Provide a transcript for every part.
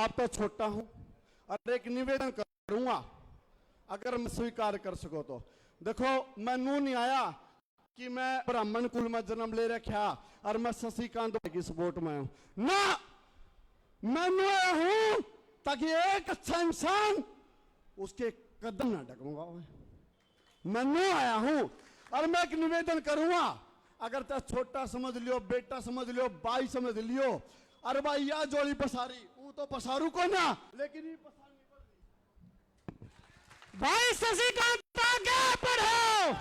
आप तो छोटा हूं और एक निवेदन करूंगा, अगर मैं स्वीकार कर सको तो। देखो, मैं नू नहीं आया कि मैं ब्राह्मण कुल में जन्म ले रखा और मैं शशिकांत की सपोर्ट में हूं ना। मैं नू आया हूं ताकि एक अच्छा इंसान उसके कदम ना डगमगा। मैं नू आया हूं और मैं एक निवेदन करूंगा, अगर तो छोटा समझ लियो, बेटा समझ लियो, भाई समझ लियो, अरे भाई या जोड़ी पसारी वो तो पसारू को ना, लेकिन ये पसारनी भाई शशिकांत आगे बढ़ो,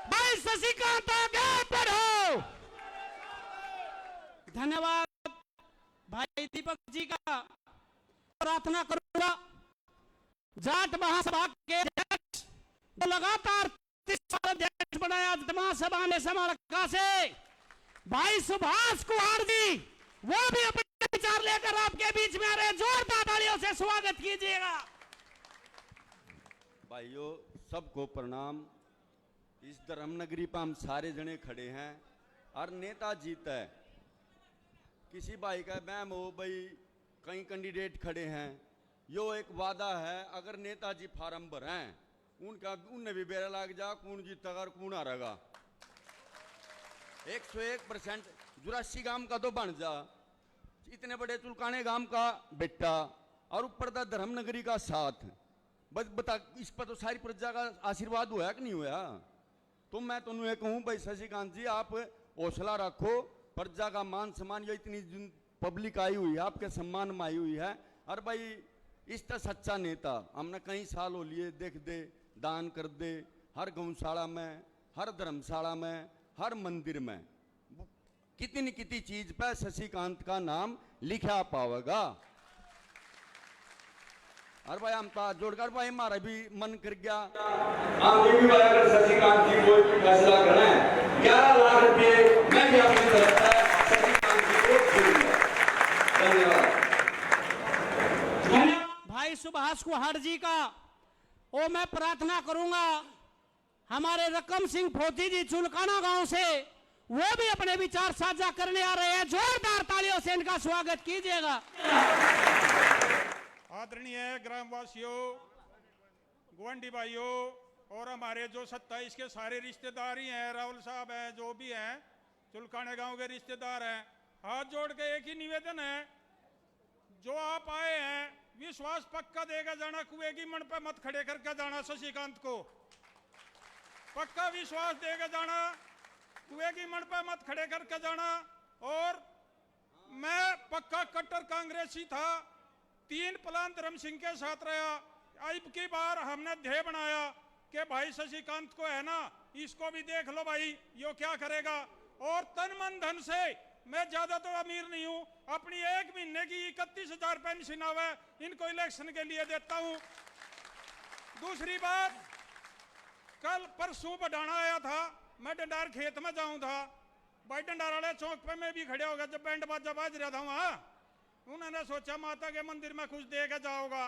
भाई शशिकांत आगे बढ़ो। धन्यवाद भाई दीपक जी का। प्रार्थना करूंगा जाट महासभा के अध्यक्ष, लगातार 30 साल अध्यक्ष बनाया महासभा ने समारका से, भाई सुभाष कुहार जी, वो भी अपने विचार लेकर आपके बीच में आ रहे हैं। जोरदार तालियों से स्वागत कीजिएगा। भाइयों सबको प्रणाम। इस धर्मनगरी पर हम सारे जने खड़े हैं और नेता जीता है। किसी भाई का बैम हो भाई, कई कैंडिडेट खड़े हैं, यो एक वादा है, अगर नेताजी फार्म भरें उनका उनने भी बेरा लग जा, कौन जीतेगा और कौन हारेगा। 101% 84 गांव का तो बन जा, इतने बड़े चुलकाने गांव का बेटा और ऊपर का धर्मनगरी का साथ, बस बता इस पर तो सारी प्रजा का आशीर्वाद हुआ कि नहीं हुआ। तो मैं तो ये कहूँ भाई शशिकांत जी, आप हौसला रखो, प्रजा का मान सम्मान, ये इतनी पब्लिक आई हुई है आपके सम्मान में आई हुई है। और भाई इस तरह सच्चा नेता हमने कई साल हो लिए, देख दे, दान कर दे, हर गौशाला में, हर धर्मशाला में, हर मंदिर में, कितनी न कितनी चीज पे शशिकांत का नाम लिखा पावेगा। और भाई हम तो जोड़कर भाई हमारा भी मन कर गया, हम भी अगर शशिकांत जी कोई भी फैसला करें 11 लाख रुपए मैं भी अपनी तरफ से शशिकांत जी को दूंगा। धन्यवाद। भाई सुभाष कुहाड़ जी का वो मैं प्रार्थना करूंगा, हमारे रकम सिंह फौजी जी चुलकाना गांव से, वो भी अपने विचार साझा करने आ रहे हैं। जोरदार तालियों से इनका स्वागत कीजिएगा। आदरणीय ग्रामवासियों, गुआंढी भाइयों और हमारे जो 27 के सारे रिश्तेदार ही हैं, राहुल साहब हैं, जो भी हैं चुलकाने गांव के रिश्तेदार हैं, हाथ जोड़ के एक ही निवेदन है, जो आप आए हैं विश्वास पक्का देगा जाना, कुएं की मन पे मत खड़े करके जाना। शशिकांत को पक्का विश्वास देगा जाना, कुएं की मन पे मत खड़े करके जाना। और मैं पक्का कट्टर कांग्रेसी था, 3 प्लान धर्म सिंह के साथ रहा। अब की बार हमने ध्येय बनाया कि भाई शशिकांत को है ना, इसको भी देख लो भाई यो क्या करेगा। और तन मन धन से, मैं ज्यादा तो अमीर नहीं हूं, अपनी 1 महीने की 31,000 पेंशन आवे इनको इलेक्शन के लिए देता हूं। दूसरी बात, कल परसों बढ़ाना आया था, मैं डंडार खेत में जाऊं था, भाई डंडार वाले चौक पे मैं भी खड़े हो गया जब बैंड बाजा बाज रहा था वहां। उन्होंने सोचा माता के मंदिर में कुछ दे के जाओगा,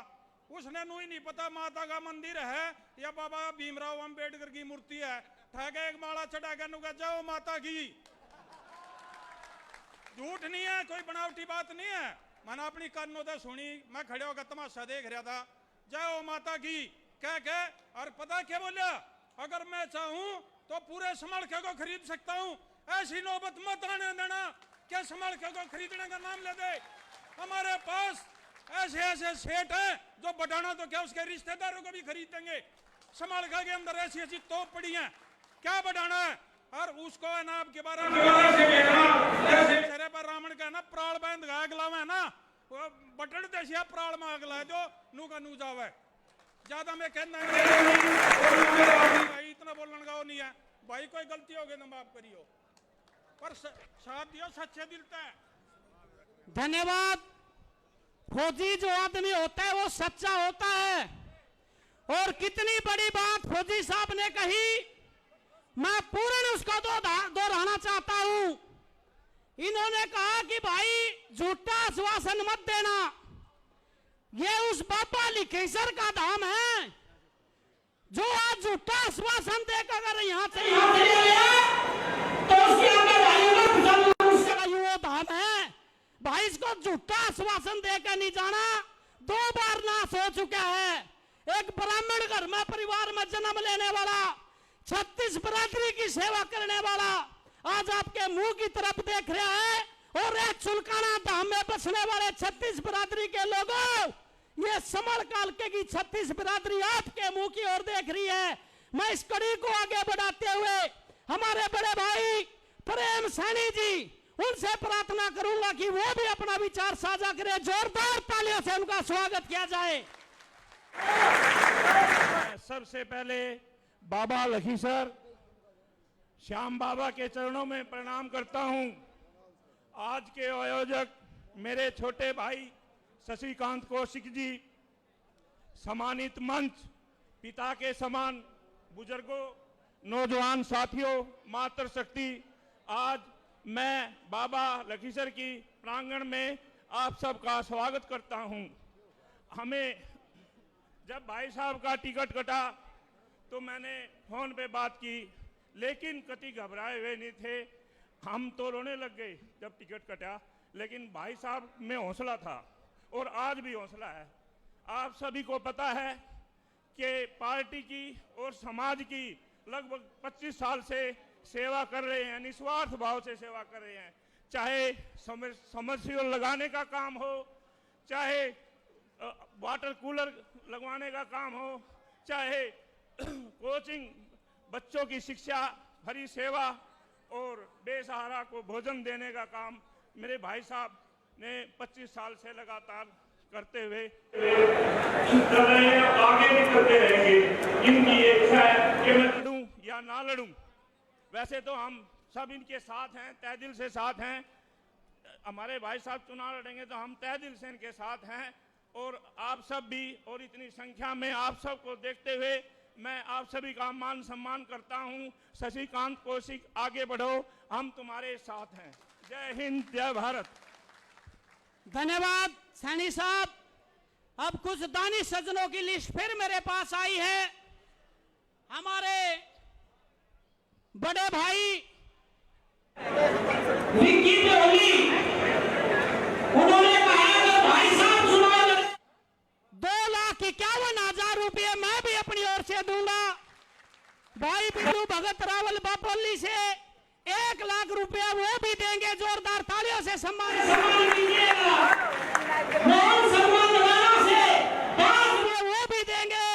उसने नू ही नहीं पता माता का मंदिर है या बाबा भीमराव अंबेडकर की मूर्ति है। ठगे एक माला चढ़ा के नुका जाओ माता की। झूठ नहीं है, कोई बनावटी बात नहीं है, मैंने अपनी कानों से सुनी, मैं खड़े होकर तमाशा देख रहा था। जय हो माता की कह के, और पता क्या बोलिया, अगर मैं चाहूं तो पूरे समालखे को खरीद सकता हूं। ऐसी नौबत मत आने देना क्या समालखे को खरीदने का नाम ले दे। हमारे पास ऐसे ऐसे सेठ हैं जो बढ़ाना तो क्या उसके रिश्तेदारों को भी खरीदेंगे। समालखा के अंदर ऐसी ऐसी तोप पड़ी है, क्या बढ़ाना है। और उसको है ना आपके बारे में चेहरे पर रावण का है ना प्राण बंद अगला में है ना, वो बटन देशिया प्राण में अगला है जो नू का नू जावे। ज्यादा मैं कहना भाई इतना बोलने का वो नहीं है भाई, कोई गलती हो गई तो माफ करियो, पर साथ दियो सच्चे दिल से। धन्यवाद। फौजी जो आदमी होता है वो सच्चा होता है, और कितनी बड़ी बात फौजी साहब ने कही, मैं पूर्ण उसको दोहराना चाहता हूं। इन्होंने कहा कि भाई झूठा आश्वासन मत देना, ये उस बाबा लिखेसर का धाम है जो आज झूठा आश्वासन देकर अगर यहाँ से तो उसके आगे वो धाम है। भाई इसको झूठा आश्वासन देकर नहीं जाना। 2 बार नाश हो चुका है। एक ब्राह्मण घर में परिवार में जन्म लेने वाला, 36 बरादरी की सेवा करने वाला आज आपके मुंह की तरफ देख रहा है। और एक चुलकाना धाम में बसने वाले 36 बरादरी के लोगों, ये समर काल की 36 बरादरी आपके मुंह की ओर देख रही है। मैं इस कड़ी को आगे बढ़ाते हुए हमारे बड़े भाई प्रेम सैनी जी, उनसे प्रार्थना करूंगा कि वो भी अपना विचार साझा करें। जोरदार तालियों से उनका स्वागत किया जाए। सबसे पहले बाबा लखीसर श्याम बाबा के चरणों में प्रणाम करता हूं। आज के आयोजक मेरे छोटे भाई शशिकांत कौशिक जी, सम्मानित मंच, पिता के समान बुजुर्गों, नौजवान साथियों, मातृशक्ति, आज मैं बाबा लखीसर की प्रांगण में आप सबका स्वागत करता हूं। हमें जब भाई साहब का टिकट कटा तो मैंने फोन पे बात की, लेकिन कति घबराए हुए नहीं थे। हम तो रोने लग गए जब टिकट कटा, लेकिन भाई साहब में हौसला था और आज भी हौसला है। आप सभी को पता है कि पार्टी की और समाज की लगभग 25 साल से सेवा कर रहे हैं, निस्वार्थ भाव से सेवा कर रहे हैं। चाहे समरसीबल लगाने का काम हो, चाहे वाटर कूलर लगवाने का काम हो, चाहे कोचिंग, बच्चों की शिक्षा, हरी सेवा और बेसहारा को भोजन देने का काम मेरे भाई साहब ने 25 साल से लगातार करते हुए कर रहे हैं, आगे भी करते रहेंगे। इनकी इच्छा है कि मैं लड़ूं या ना लड़ूं। वैसे तो हम सब इनके साथ हैं, तहे दिल से साथ हैं। हमारे भाई साहब चुनाव लड़ेंगे तो हम तहे दिल से इनके साथ हैं। और आप सब भी, और इतनी संख्या में आप सबको देखते हुए मैं आप सभी का मान सम्मान करता हूं। शशिकांत कौशिक, आगे बढ़ो, हम तुम्हारे साथ हैं। जय हिंद, जय भारत। धन्यवाद सैनी साहब। अब कुछ दानी सज्जनों की लिस्ट फिर मेरे पास आई है। हमारे बड़े भाई विक्की कोहली, उन्होंने कहा कि भाई साहब चुनाव 2,51,000 रुपये मैं भी अपनी ओर से दूंगा। भाई बिंदु भगत रावल बापोली से 1 लाख रुपया वो भी देंगे। जोरदार तालियों से सम्मान कीजिएगा। मोहन सम्मान वाला से 5 रुपये वो भी देंगे।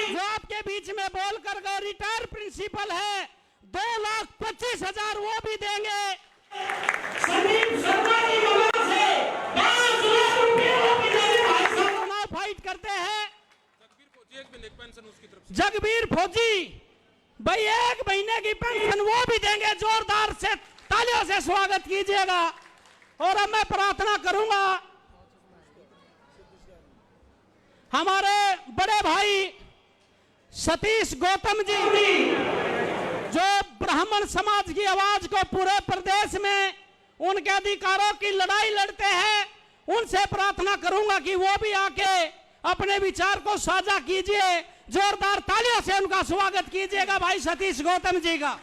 जो आपके बीच में बोलकर गए रिटायर प्रिंसिपल है, 2,25,000 वो भी देंगे। संदीप शर्मा की मदद से 5 लाख रुपये वो भी देंगे। चुनाव फाइट करते हैं जगबीर फौजी भाई, 1 महीने की पेंशन वो भी देंगे। जोरदार से तालियों से स्वागत कीजिएगा। और अब मैं प्रार्थना करूंगा हमारे बड़े भाई सतीश गौतम जी, जो ब्राह्मण समाज की आवाज को पूरे प्रदेश में उनके अधिकारों की लड़ाई लड़ते हैं, उनसे प्रार्थना करूंगा कि वो भी आके अपने विचार को साझा कीजिए। जोरदार तालियों से उनका स्वागत कीजिएगा भाई सतीश गौतम जी का।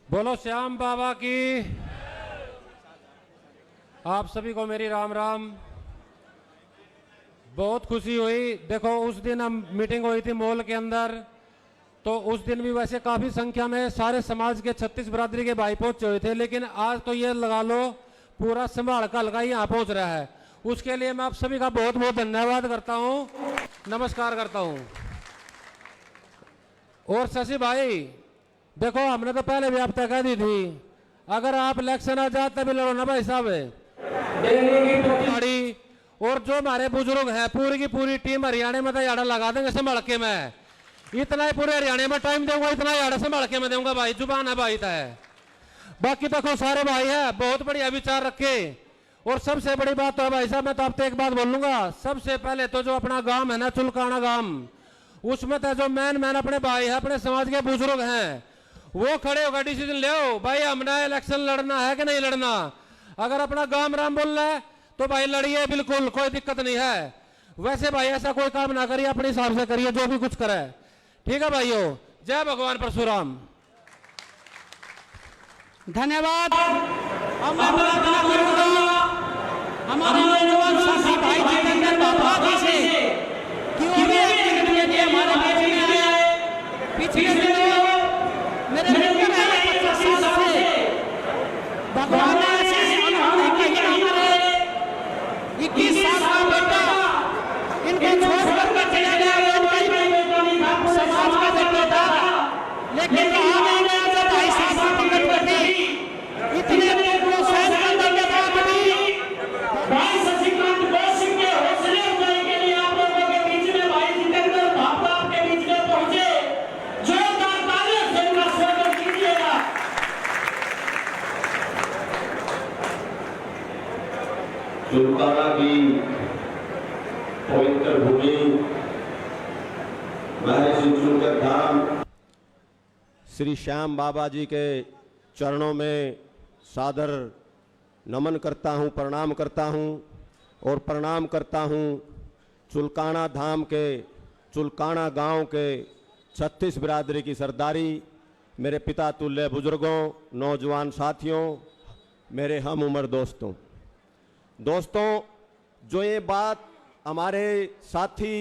बोलो श्याम बाबा की। आप सभी को मेरी राम राम। बहुत खुशी हुई। देखो, उस दिन हम मीटिंग हुई थी मॉल के अंदर, तो उस दिन भी वैसे काफी संख्या में सारे समाज के 36 बरादरी के भाई पहुंचे हुए थे, लेकिन आज तो ये लगा लो पूरा संभाल का हल्का यहाँ पहुंच रहा है। उसके लिए मैं आप सभी का बहुत बहुत धन्यवाद करता हूं, नमस्कार करता हूं। और शशि भाई, देखो हमने तो पहले भी आप तय कह दी थी, अगर आप इलेक्शन आ जाते भी लड़ो ना भाई साहब। और जो हमारे बुजुर्ग हैं, पूरी की पूरी टीम हरियाणा में तो याड़ा लगा देंगे संभाल के। मैं इतना ही पूरे हरियाणा में टाइम दूंगा, इतना याड़ा संभाल के मैं दूंगा भाई। जुबान है भाई है। बाकी देखो सारे भाई है, बहुत बढ़िया विचार रखे। और सबसे बड़ी बात तो है भाई साहब, मैं तो आपसे एक बात बोलूंगा। सबसे पहले तो जो अपना गांव है ना, चुलकाना गांव, उसमें तो जो मैन अपने भाई है, अपने समाज के बुजुर्ग हैं, वो खड़े होकर डिसीजन ले भाई हमने इलेक्शन लड़ना है कि नहीं लड़ना। अगर अपना गांव राम बोल रहा है तो भाई लड़िए, बिल्कुल कोई दिक्कत नहीं है। वैसे भाई ऐसा कोई काम ना करिए, अपने हिसाब से करिए जो भी कुछ करे। ठीक है भाइयों, जय भगवान परशुराम। धन्यवाद। अब मैं प्रार्थना करूंगा हमारे नौजवान साथी भाई जितेंद्र बाबा जी से कि वो भी एक मिनट के लिए हमारे बीच में आए। पिछले दिनों मेरे मित्र हैं 50 साल से, भगवान ने ऐसे उन्होंने कही हमारे 21 साल का बेटा इनको छोड़ करके चला गया, उनका समाज का बेटा था, लेकिन कहा नहीं गया जब भाई साहब की पकड़ बैठी। इतने लोग को सहन करने के बाद भी भाई शशिकांत बोस सिंह के हौसले अफजाई के लिए आप लोगों के बीच में भाई जितेंद्र बाबा आपके बीच में पहुंचे। जोरदार तालियों से उनका स्वागत कीजिएगा। चुलकाना की पवित्र भूमि महर्षि चुनकर धाम श्री श्याम बाबा जी के चरणों में सादर नमन करता हूं, प्रणाम करता हूं और प्रणाम करता हूं चुलकाना धाम के चुलकाना गांव के 36 बिरादरी की सरदारी, मेरे पिता तुल्य बुजुर्गों, नौजवान साथियों, मेरे हम उम्र दोस्तों, जो ये बात हमारे साथी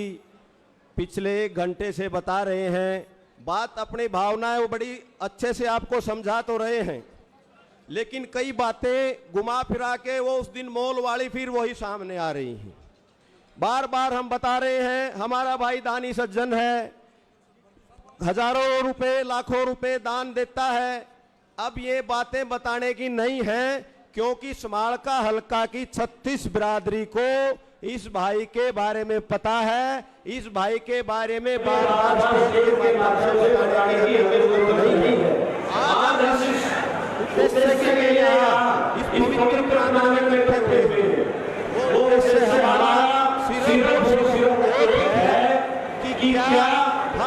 पिछले 1 घंटे से बता रहे हैं, बात अपनी भावनाएं वो बड़ी अच्छे से आपको समझा तो रहे हैं, लेकिन कई बातें घुमा फिरा के वो उस दिन मोल वाली फिर वही सामने आ रही हैं। बार बार हम बता रहे हैं हमारा भाई दानी सज्जन है, हजारों रुपए लाखों रुपए दान देता है। अब ये बातें बताने की नहीं है, क्योंकि समालका हल्का की 36 बिरादरी को इस भाई के बारे में पता है। इस भाई के बारे में बार-बार स्टेज के माध्यम से बताने की जरूरत नहीं है। आज इस उद्देश्य के लिए इस पवित्र प्रांगण में बैठे हुए हैं, वो उद्देश्य हमारा सिर्फ है कि क्या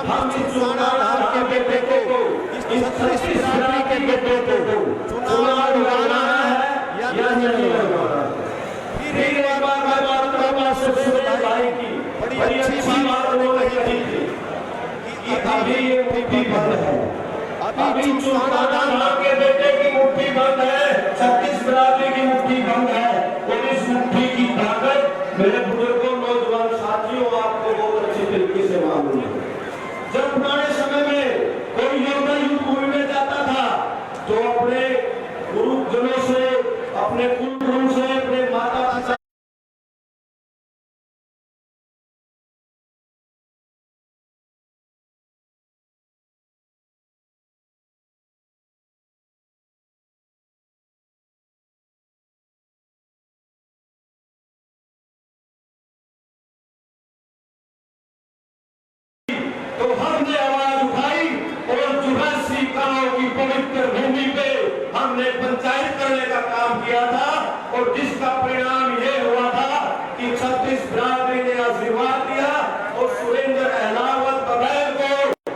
हम इस चुनाव धाम के बेटे को, इस 36 बिरादरी के बेटे को चुनाव लड़वाना है या नहीं लड़वाना। फिर एक बार भाई की बड़ी अच्छी बात उन्होंने कही थी कि अभी ये मुट्ठी बंद है, अभी चुनाव धाम के बेटे की मुट्ठी बंद है, 36 बिरादरी की मुट्ठी बंद है। और इस मुट्ठी की ताकत मेरे बुजुर्गों, नौजवान साथियों, आपको बहुत अच्छी तरीके से मालूम है। जब पुराने समय में कोई योद्धा युद्ध भूमि में जाता था तो अपने गुरुजनों से, अपने कुल गुरु से, अपने माता पिता तो हमने आवाज उठाई और 84 गांव की पवित्र भूमि पे हमने पंचायत करने का काम किया था, और जिसका परिणाम ये हुआ था कि 36 बिरादरी ने आशीर्वाद दिया और सुरेंद्र अहलावत बघेल को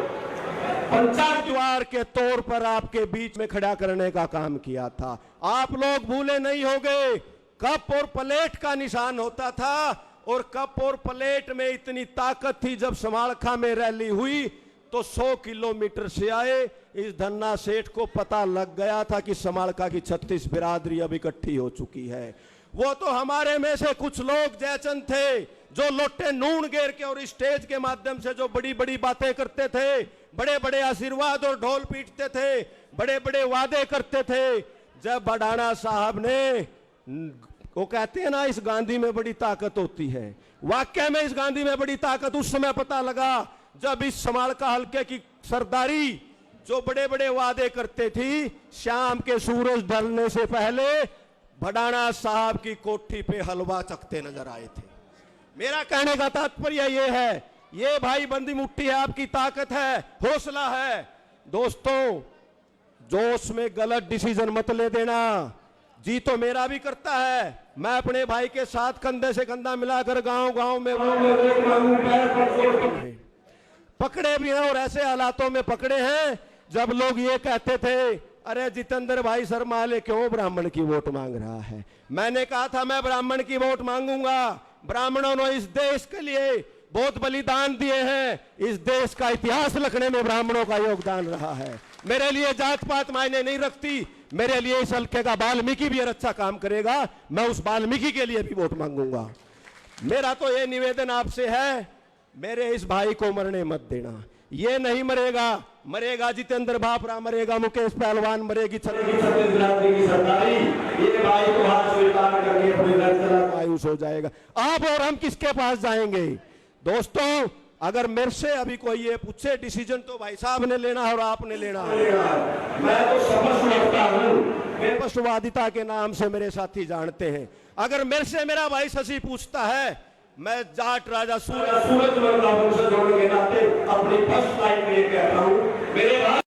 पंचायत द्वार के तौर पर आपके बीच में खड़ा करने का काम किया था। आप लोग भूले नहीं होंगे, कप और प्लेट का निशान होता था, और कप और प्लेट में इतनी ताकत थी। जब समालखा में रैली हुई तो 100 किलोमीटर से आए इस धन्ना सेठ को पता लग गया था कि समालखा की 36 बिरादरी अब इकट्ठी हो चुकी है। वो तो हमारे में से कुछ लोग जयचंद थे जो लोटे नून घेर के और स्टेज के माध्यम से जो बड़ी बड़ी बातें करते थे, बड़े बड़े आशीर्वाद और ढोल पीटते थे, बड़े बड़े वादे करते थे। जब बडाना साहब ने, वो कहते हैं ना, इस गांधी में बड़ी ताकत होती है, वाकई में इस गांधी में बड़ी ताकत उस समय पता लगा जब इस समालका हल्के की सरदारी जो बड़े बड़े वादे करते थी, शाम के सूरज ढलने से पहले भडाना साहब की कोठी पे हलवा चखते नजर आए थे। मेरा कहने का तात्पर्य ये है, ये भाई बंदी मुट्ठी है, आपकी ताकत है, हौसला है। दोस्तों, जोश में गलत डिसीजन मत ले देना। जी तो मेरा भी करता है, मैं अपने भाई के साथ कंधे से कंधा मिलाकर गांव-गांव में पकड़े भी हैं, और ऐसे हालातों में पकड़े हैं जब लोग ये कहते थे, अरे जितेंद्र भाई शर्माले क्यों ब्राह्मण की वोट मांग रहा है। मैंने कहा था मैं ब्राह्मण की वोट मांगूंगा। ब्राह्मणों ने इस देश के लिए बहुत बलिदान दिए हैं, इस देश का इतिहास लिखने में ब्राह्मणों का योगदान रहा है। मेरे लिए जात पात मायने नहीं रखती। मेरे लिए इस हल्के का वाल्मीकि भी अच्छा काम करेगा, मैं उस वाल्मीकि के लिए भी वोट मांगूंगा। मेरा तो ये निवेदन आपसे है, मेरे इस भाई को मरने मत देना। ये नहीं मरेगा, मरेगा जितेंद्र भापरा, मरेगा मुकेश पहलवान, मरेगी छत्तीसगढ़ की सरकारी। ये भाई को हाथ स्वीकार करके अपने घर चला मायूस हो जाएगा। आप और हम किसके पास जाएंगे? दोस्तों, अगर मेरे से अभी कोई ये पूछे डिसीजन, तो भाई साहब ने लेना है और आपने लेना है। मैं तो समझ सकता हूं, पशुवादिता के नाम से मेरे साथी जानते हैं। अगर मेरे से मेरा भाई शशि पूछता है, मैं जाट राजा सूरज जोड़ने के नाते अपनी फर्स्ट लाइन में कहता हूं, मेरे भाई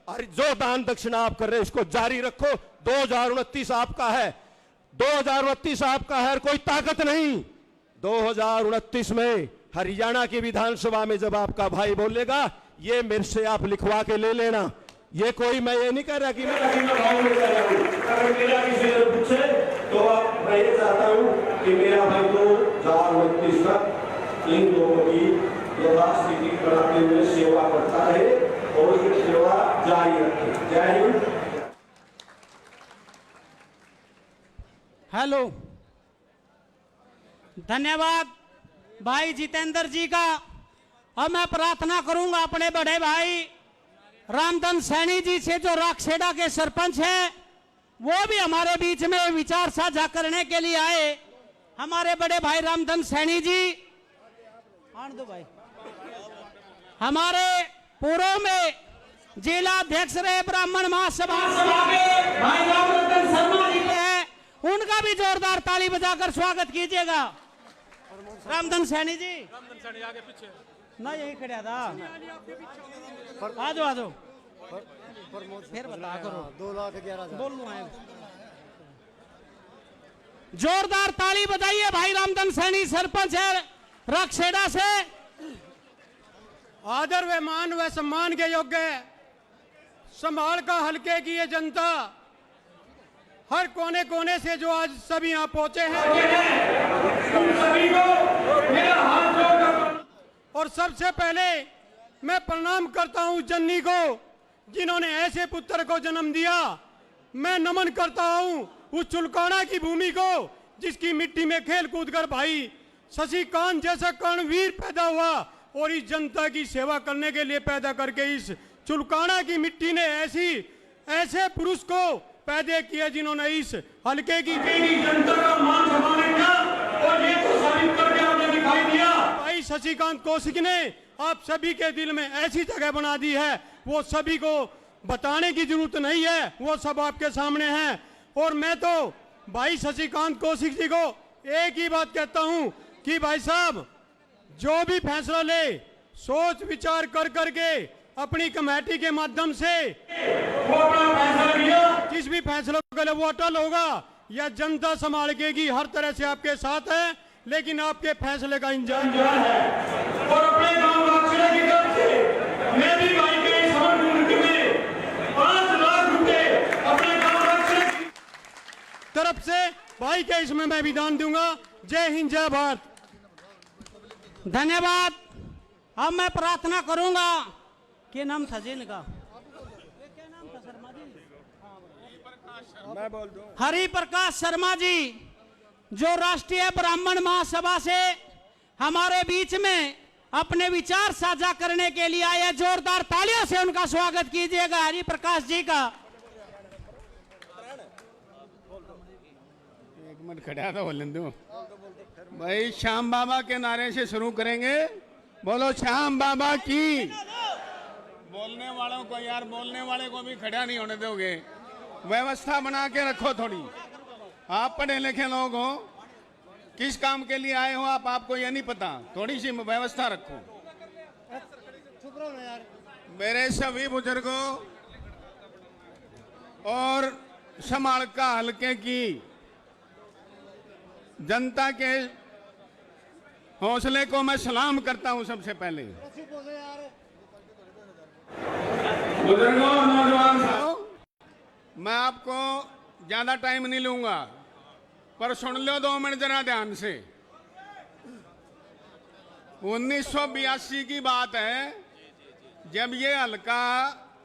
और जो दान दक्षिणा आप कर रहे हैं इसको जारी रखो। 2029 आपका है, 2029 आपका है, कोई ताकत नहीं। 2029 में हरियाणा की विधानसभा में जब आपका भाई बोलेगा, ये मेरे से आप लिखवा के ले लेना। ये कोई, मैं ये नहीं कह रहा कि मैं भाव में कह रहा हूं। अगर मेरा किसी से पूछे तो मैं ये चाहता हूं कि मेरा भाई 2029 तक इन लोगों की यथास्थिति बनाते हुए सेवा करता रहे और उसकी सेवा जारी रखे। जय हिंद। हेलो, धन्यवाद भाई जितेंद्र जी का। अब मैं प्रार्थना करूंगा अपने बड़े भाई रामधन सैनी जी से, जो राखसेड़ा के सरपंच हैं, वो भी हमारे बीच में विचार साझा करने के लिए आए। हमारे बड़े भाई रामधन सैनी जी, आने दो भाई। हमारे पूर्व में जिला अध्यक्ष रहे ब्राह्मण महासभा के भाई रामरतन शर्मा जी हैं, उनका भी जोरदार ताली बजाकर स्वागत कीजिएगा। रामधन सैनी जी, रामधन सैनी आगे पीछे ना, यही खड़ा था। आ जाओ, आ जाओ, फिर बता करो। 2,11,000 बोल लूं। जोरदार ताली बजाइए भाई रामधन सैनी, सरपंच है राखसेड़ा से। आदर व मान व सम्मान के योग्य संभाल का हल्के की ये जनता, हर कोने कोने से जो आज सभी यहाँ पहुंचे हैं, उन सभी को मेरा हाथ जोड़कर और सबसे पहले मैं प्रणाम करता हूं जननी को, जिन्होंने ऐसे पुत्र को जन्म दिया। मैं नमन करता हूं उस चुलकाना की भूमि को, जिसकी मिट्टी में खेल कूद कर भाई शशिकांत जैसा कर्णवीर पैदा हुआ और इस जनता की सेवा करने के लिए पैदा करके इस चुलकाना की मिट्टी ने ऐसे पुरुष को पैदा किया, जिन्होंने इस हल्के की जनता का मान सम्मान किया और ये तो साबित करके आपने दिखाई दिया। भाई शशिकांत कौशिक ने आप सभी के दिल में ऐसी जगह बना दी है, वो सभी को बताने की जरूरत नहीं है, वो सब आपके सामने है। और मैं तो भाई शशिकांत कौशिक जी को एक ही बात कहता हूं कि भाई साहब, जो भी फैसला ले सोच विचार कर करके अपनी कमेटी के माध्यम से वो अपना फैसला लिया। जिस भी फैसले के लिए वो अटल होगा या जनता संभालेगी, हर तरह से आपके साथ है, लेकिन आपके फैसले का इंतजार है। और अपने गांव राखसेड़ा की तरफ से मैं भी भाई के समर्थन में 5 लाख रुपए अपने गांव राखसेड़ा की तरफ से भाई के इसमें मैं भी दान दूंगा। जय हिंद, जय भारत। धन्यवाद। अब मैं प्रार्थना करूंगा, क्या नाम था जी इनका? क्या नाम था शर्मा जी? मैं बोल दूं। हरि प्रकाश शर्मा जी, जो राष्ट्रीय ब्राह्मण महासभा से हमारे बीच में अपने विचार साझा करने के लिए आए। जोरदार तालियों से उनका स्वागत कीजिएगा हरि प्रकाश जी का। एक मिनट खड़ा था, बोल दो भाई। श्याम बाबा के नारे से शुरू करेंगे। बोलो श्याम बाबा की। बोलने वालों को यार, बोलने वाले को भी खड़ा नहीं होने दोगे। व्यवस्था बना के रखो थोड़ी। आप पढ़े लिखे लोग हो, किस काम के लिए आए हो आप, आपको ये नहीं पता। थोड़ी सी व्यवस्था रखो। मेरे सभी बुजुर्गों और समालका हल्के की जनता के हौसले को मैं सलाम करता हूं। सबसे पहले बुजुर्गों, नौजवान साथियों, मैं आपको ज्यादा टाइम नहीं लूंगा, पर सुन लो 2 मिनट जरा ध्यान से। 1982 की बात है, जब ये हल्का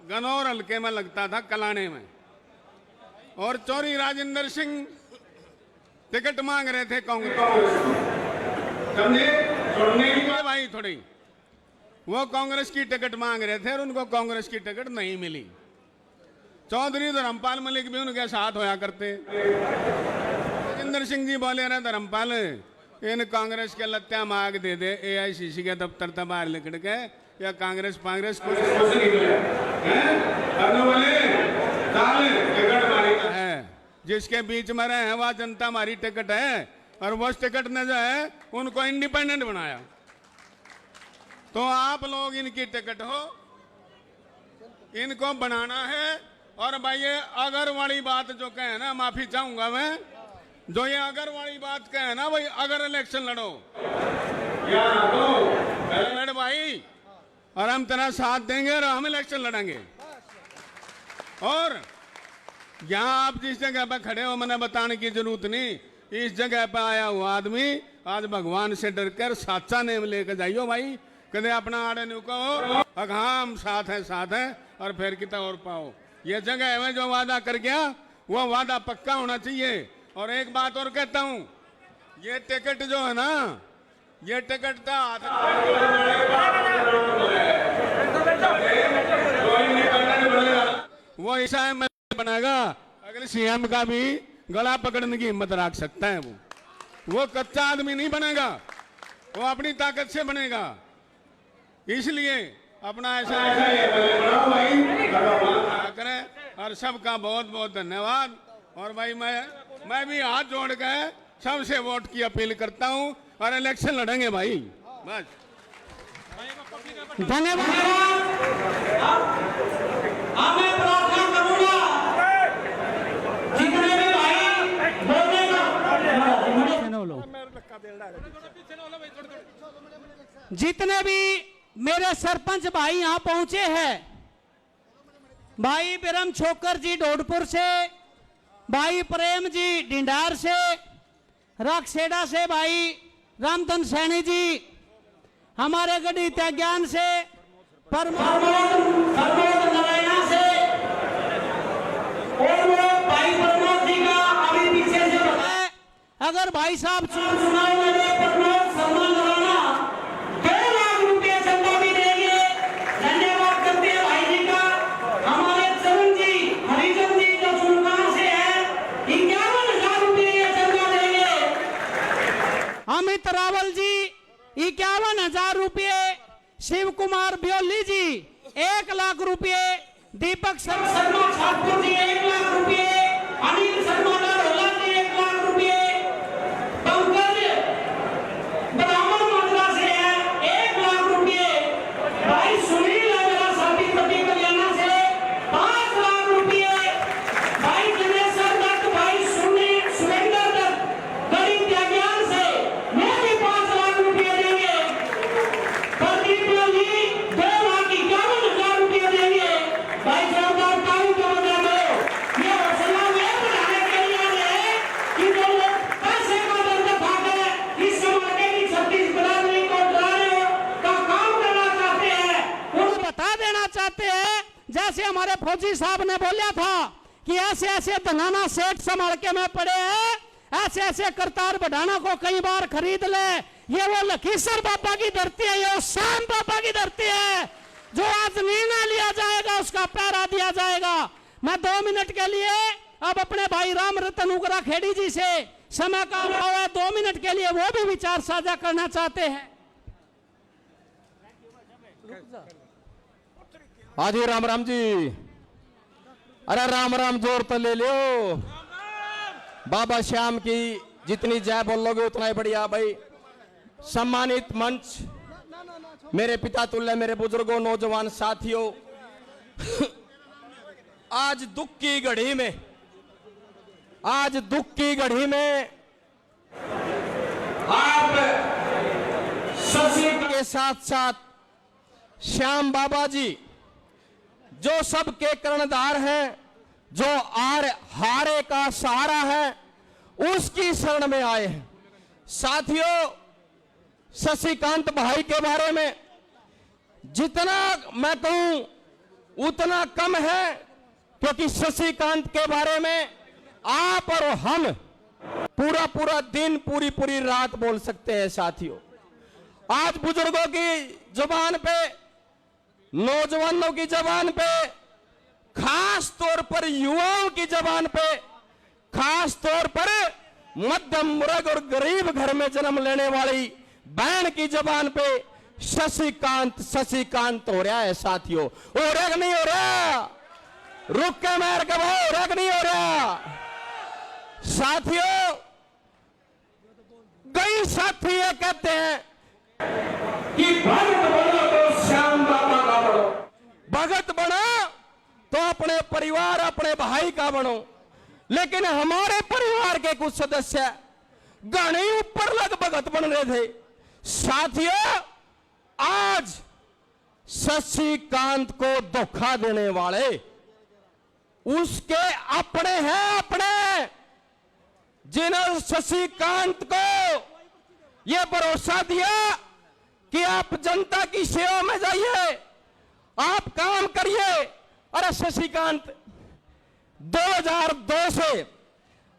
गनौर हल्के में लगता था कलाने में, और चौरी राजेंद्र सिंह टिकट मांग रहे थे कांग्रेस, समझे? छोड़ने की बात भाई थोड़ी, वो कांग्रेस की टिकट मांग रहे थे और उनको कांग्रेस की टिकट नहीं मिली। चौधरी धर्मपाल मलिक भी उनके साथ होया करते। राजेंद्र सिंह जी बोले रहे धर्मपाल इन कांग्रेस के लत्या मांग दे दे AICC के दफ्तर तक बाहर लिख के, या कांग्रेस कुछ है जिसके बीच में रहे हैं वह जनता हमारी टिकट है, और वो टिकट ने जो है उनको इंडिपेंडेंट बनाया। तो आप लोग इनकी टिकट हो, इनको बनाना है। और भाई ये अगर वाली बात जो कहे ना, माफी चाहूंगा मैं, जो ये अगर वाली बात कहे ना भाई, अगर इलेक्शन लड़ो या तो लड़ भाई, और हम तेरा साथ देंगे और हम इलेक्शन लड़ेंगे। और यहाँ आप जिस जगह पर खड़े हो मैंने बताने की जरूरत नहीं, इस जगह पर आया हुआ आदमी आज भगवान से डर कर साचा नेम लेकर जाइयो भाई, कदे अपना आड़े नहीं कहो हम साथ है और फिर कितना और पाओ। ये जगह में जो वादा कर गया वो वादा पक्का होना चाहिए। और एक बात और कहता हूं, ये टिकट जो है ना, ये टिकट था वो ऐसा बनेगा, अगले CM का भी गला पकड़ने की हिम्मत रख सकता है। वो कच्चा आदमी नहीं बनेगा, वो अपनी ताकत से बनेगा। इसलिए अपना ऐसा करें। और सबका बहुत बहुत धन्यवाद। और भाई मैं भी हाथ जोड़ के सबसे वोट की अपील करता हूं और इलेक्शन लड़ेंगे भाई, बस। धन्यवाद। मैं प्रार्थना करूंगा जितने भी भाई जितने भी मेरे सरपंच भाई यहाँ पहुंचे हैं, भाई बिरम छोकर जी डोडपुर से, भाई प्रेम जी डिंडार से, राखसेड़ा से भाई रामधन सैनी जी, हमारे गढ़ी त्याज्ञान से, प्रमोद नारायणा से, और वो भाई प्रमोद जी का अभी पीछे से बताए। अगर भाई साहब चुनाव में प्रमोद सम्मान लगाना 2 लाख रुपए चंदा भी देंगे। धन्यवाद करते हैं भाई जी का। हमारे चरण जी हरिजन जी जो चुनाव से है 51,000 रुपए ये चंदा देंगे। अमित रावल जी 51,000 रुपए, शिव कुमार ब्योली जी 1 लाख रुपए, दीपक शर्मा ठाकुर जी 1 लाख रुपए, अनिल शर्मा डोला जी 1 लाख रुपए, पंकज ब्राह्मण मात्रा से है 1 लाख रुपए, भाई सुनील है मेरा साथी पति कल्याणा से 5 लाख रुपए, भाई गणेश्वर दत्त, भाई सुरेंद्र दत्त गरीब त्याज्ञान से वो भी 5 लाख रुपए देंगे। प्रदीप जी 2,51,000 रुपए देंगे। भाई सरदार ताऊ को बता दो, ये हौसला वे बढ़ाने के लिए है कि जो लोग पैसे का दर्द खाकर इस समाज की 36 बिरादरी को डराने का काम करना चाहते हैं, उनको बता देना चाहते हैं। जैसे हमारे फौजी साहब ने बोला था कि ऐसे ऐसे धनाना सेठ संभाल के में पड़े हैं, ऐसे ऐसे करतार बढ़ाना को कई बार खरीद ले। ये वो लखीसर बाबा की धरती है, ये शाम बाबा की धरती है। जो आज निर्णय लिया जाएगा उसका पहरा दिया जाएगा। मैं 2 मिनट के लिए अब अपने भाई राम रतन उगरा खेड़ी जी से समय का अभाव है, 2 मिनट के लिए वो भी विचार साझा करना चाहते हैं। हाँ जी, राम राम जी। अरे राम राम जोर तो ले लो। बाबा श्याम की जितनी जय बोलोगे उतना ही बढ़िया। भाई सम्मानित मंच, मेरे पिता तुल्य, मेरे बुजुर्गों, नौजवान साथियों, आज दुख की घड़ी में आप शशि के साथ साथ श्याम बाबा जी जो सबके कर्णधार हैं, जो हारे का सहारा है, उसकी शरण में आए हैं। साथियों, शशिकांत भाई के बारे में जितना मैं कहूं उतना कम है, क्योंकि शशिकांत के बारे में आप और हम पूरा पूरा दिन पूरी पूरी रात बोल सकते हैं साथियों। आज बुजुर्गों की जुबान पे, नौजवानों की जबान पे, खास तौर पर युवाओं की जबान पे, खास तौर पर मध्यम वर्ग और गरीब घर में जन्म लेने वाली बहन की जबान पे शशिकांत शशिकांत हो रहा है साथियों। हो रहा कि नहीं हो रहा? रुक के मार के भाव, हो रहा कि नहीं हो रहा? साथियों, कई साथी ये कहते हैं कि भगत बनो तो श्याम बाबा का बनो, भगत बनो तो अपने परिवार अपने भाई का बनो। लेकिन हमारे परिवार के कुछ सदस्य घने ऊपर लग भगत बन रहे थे साथियों। आज शशिकांत को धोखा देने वाले उसके अपने हैं, अपने, जिन्होंने शशिकांत को यह भरोसा दिया कि आप जनता की सेवा में जाइए, आप काम करिए। अरे शशिकांत 2002 से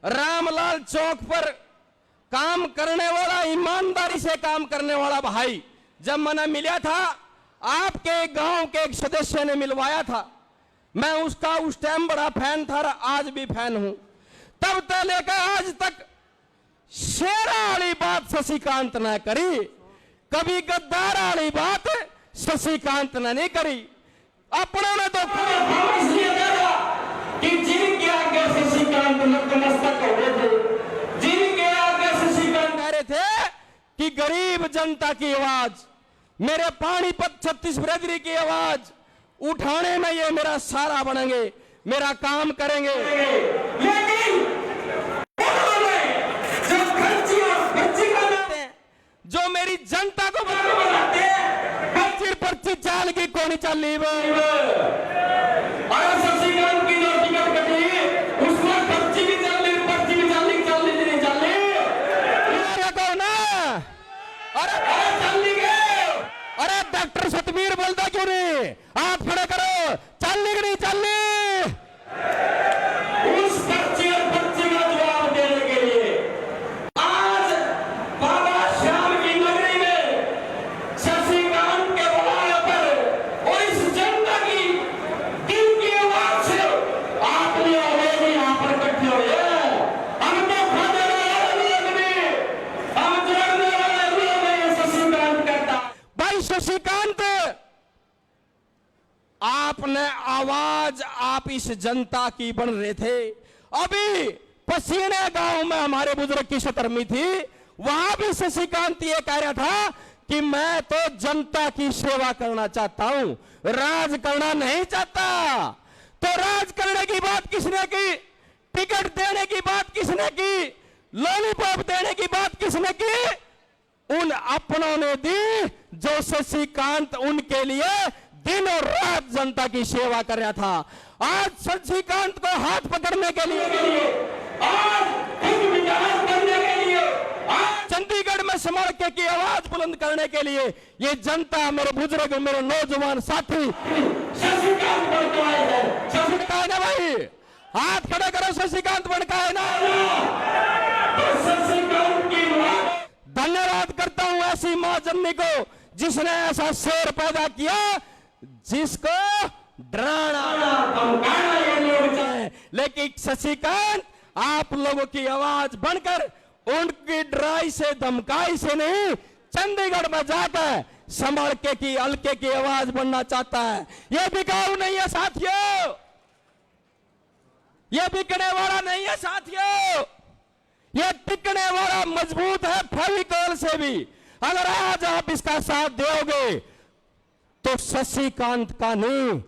रामलाल चौक पर काम करने वाला, ईमानदारी से काम करने वाला भाई, जब मैंने मिला था, आपके गांव के एक सदस्य ने मिलवाया था, मैं उसका उस टाइम बड़ा फैन था और आज भी फैन हूं। तब से लेकर आज तक शेरा वाली बात शशिकांत ने करी, कभी गद्दार वाली बात शशिकांत ने नहीं करी। अपनों ने तो इसलिए कहा कि जिनके आगे शशिकांत नतमस्तक हो रहे थे, जिनके आगे शशिकांत कह रहे थे कि गरीब जनता की आवाज, मेरे पानीपत छत्तीस बिरादरी की आवाज उठाने में ये मेरा सहारा बनेंगे, मेरा काम करेंगे। लेकिन उन्होंने जो खर्ची और पर्ची बनाते हैं, जो मेरी जनता को बनाते हैं, खर्ची पर्ची चाल की कौन चाली शशिकांत की जो टिकट कटी उसमें पर्ची भी चल रही, पर्ची भी चल रही नहीं चल रही कहो ना। अरे चल गए, अरे डॉक्टर सतबीर बोलता क्यों नहीं? हाथ खड़े करो, चलनी कि नहीं चलनी? उस पर्ची और पर्ची का जवाब देने के लिए आज बाबा श्याम की नगरी में शशिकांत के बुलाने पर और इस जनता की दिल की आवाज से आपने और यहाँ पर इकट्ठे हुए। हम तो खाने वाले, हम जोड़ने वाले शशिकांत कहता। भाई शशिकांत, आपने आवाज आप इस जनता की बन रहे थे। अभी पसीने गांव में हमारे बुजुर्ग की सतर्मी थी, वहां भी शशिकांत ये कह रहा था कि मैं तो जनता की सेवा करना चाहता हूं, राज करना नहीं चाहता। तो राज करने की बात किसने की? टिकट देने की बात किसने की? लॉलीपॉप देने की बात किसने की? उन अपनों ने दी, जो शशिकांत उनके लिए दिन और रात जनता की सेवा कर रहा था। आज शशिकांत को हाथ पकड़ने के लिए, आज विकास करने के लिए, आज चंडीगढ़ में समाज की आवाज बुलंद करने के लिए ये जनता, मेरे बुजुर्ग, मेरे नौजवान साथी शशिकांत बनकर आए हैं। शशिकांत भाई हाथ खड़े करो, शशिकांत बनकर है ना। तो शशिकांत की धन्यवाद करता हूं ऐसी मां जननी को जिसने ऐसा शेर पैदा किया जिसको डराना धमकाना ये लोग चाहे। लेकिन शशिकांत आप लोगों की आवाज बनकर उनकी डराई से धमकाई से नहीं, चंडीगढ़ में जाकर संभल के की हल्के की आवाज बनना चाहता है। ये बिकाऊ नहीं है साथियों, ये बिकने वाला नहीं है साथियों, ये टिकने वाला मजबूत है फेविकॉल से भी। अगर आज आप इसका साथ दोगे तो शशिकांत का नहीं,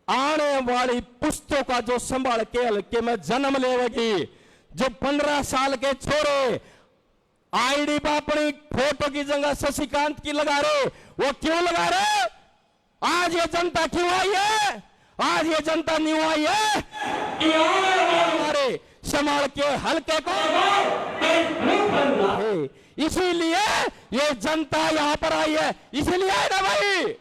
आने वाली पुश्तों का जो संभाल के हल्के में जन्म लेगी, जो 15 साल के छोरे आईडी पर अपनी फोटो की जगह शशिकांत की लगा रहे, वो क्यों लगा रहे? आज ये जनता क्यों आई है? आज ये जनता नहीं आई है कि हमारे संभाल के हल्के को बनना है, इसीलिए ये जनता यहां पर आई है, इसीलिए है ना भाई।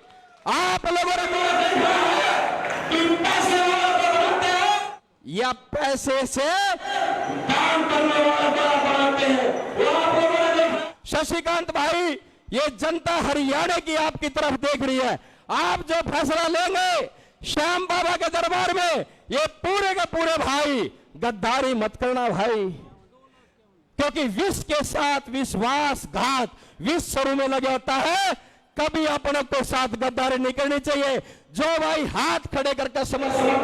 आप लोगों ने देखा है कि पैसे वालों को बनाते हैं या पैसे से काम करने वालों को बनाते हैं, वो आप लोगों ने देखा। शशिकांत भाई, ये जनता हरियाणा की आपकी तरफ देख रही है। आप जो फैसला लेंगे श्याम बाबा के दरबार में, ये पूरे के पूरे भाई गद्दारी मत करना भाई, क्योंकि विष के साथ विश्वासघात विष शुरू में लगे होता है। कभी अपने के साथ गद्दारी नहीं करनी चाहिए। जो भाई हाथ खड़े करके समस्या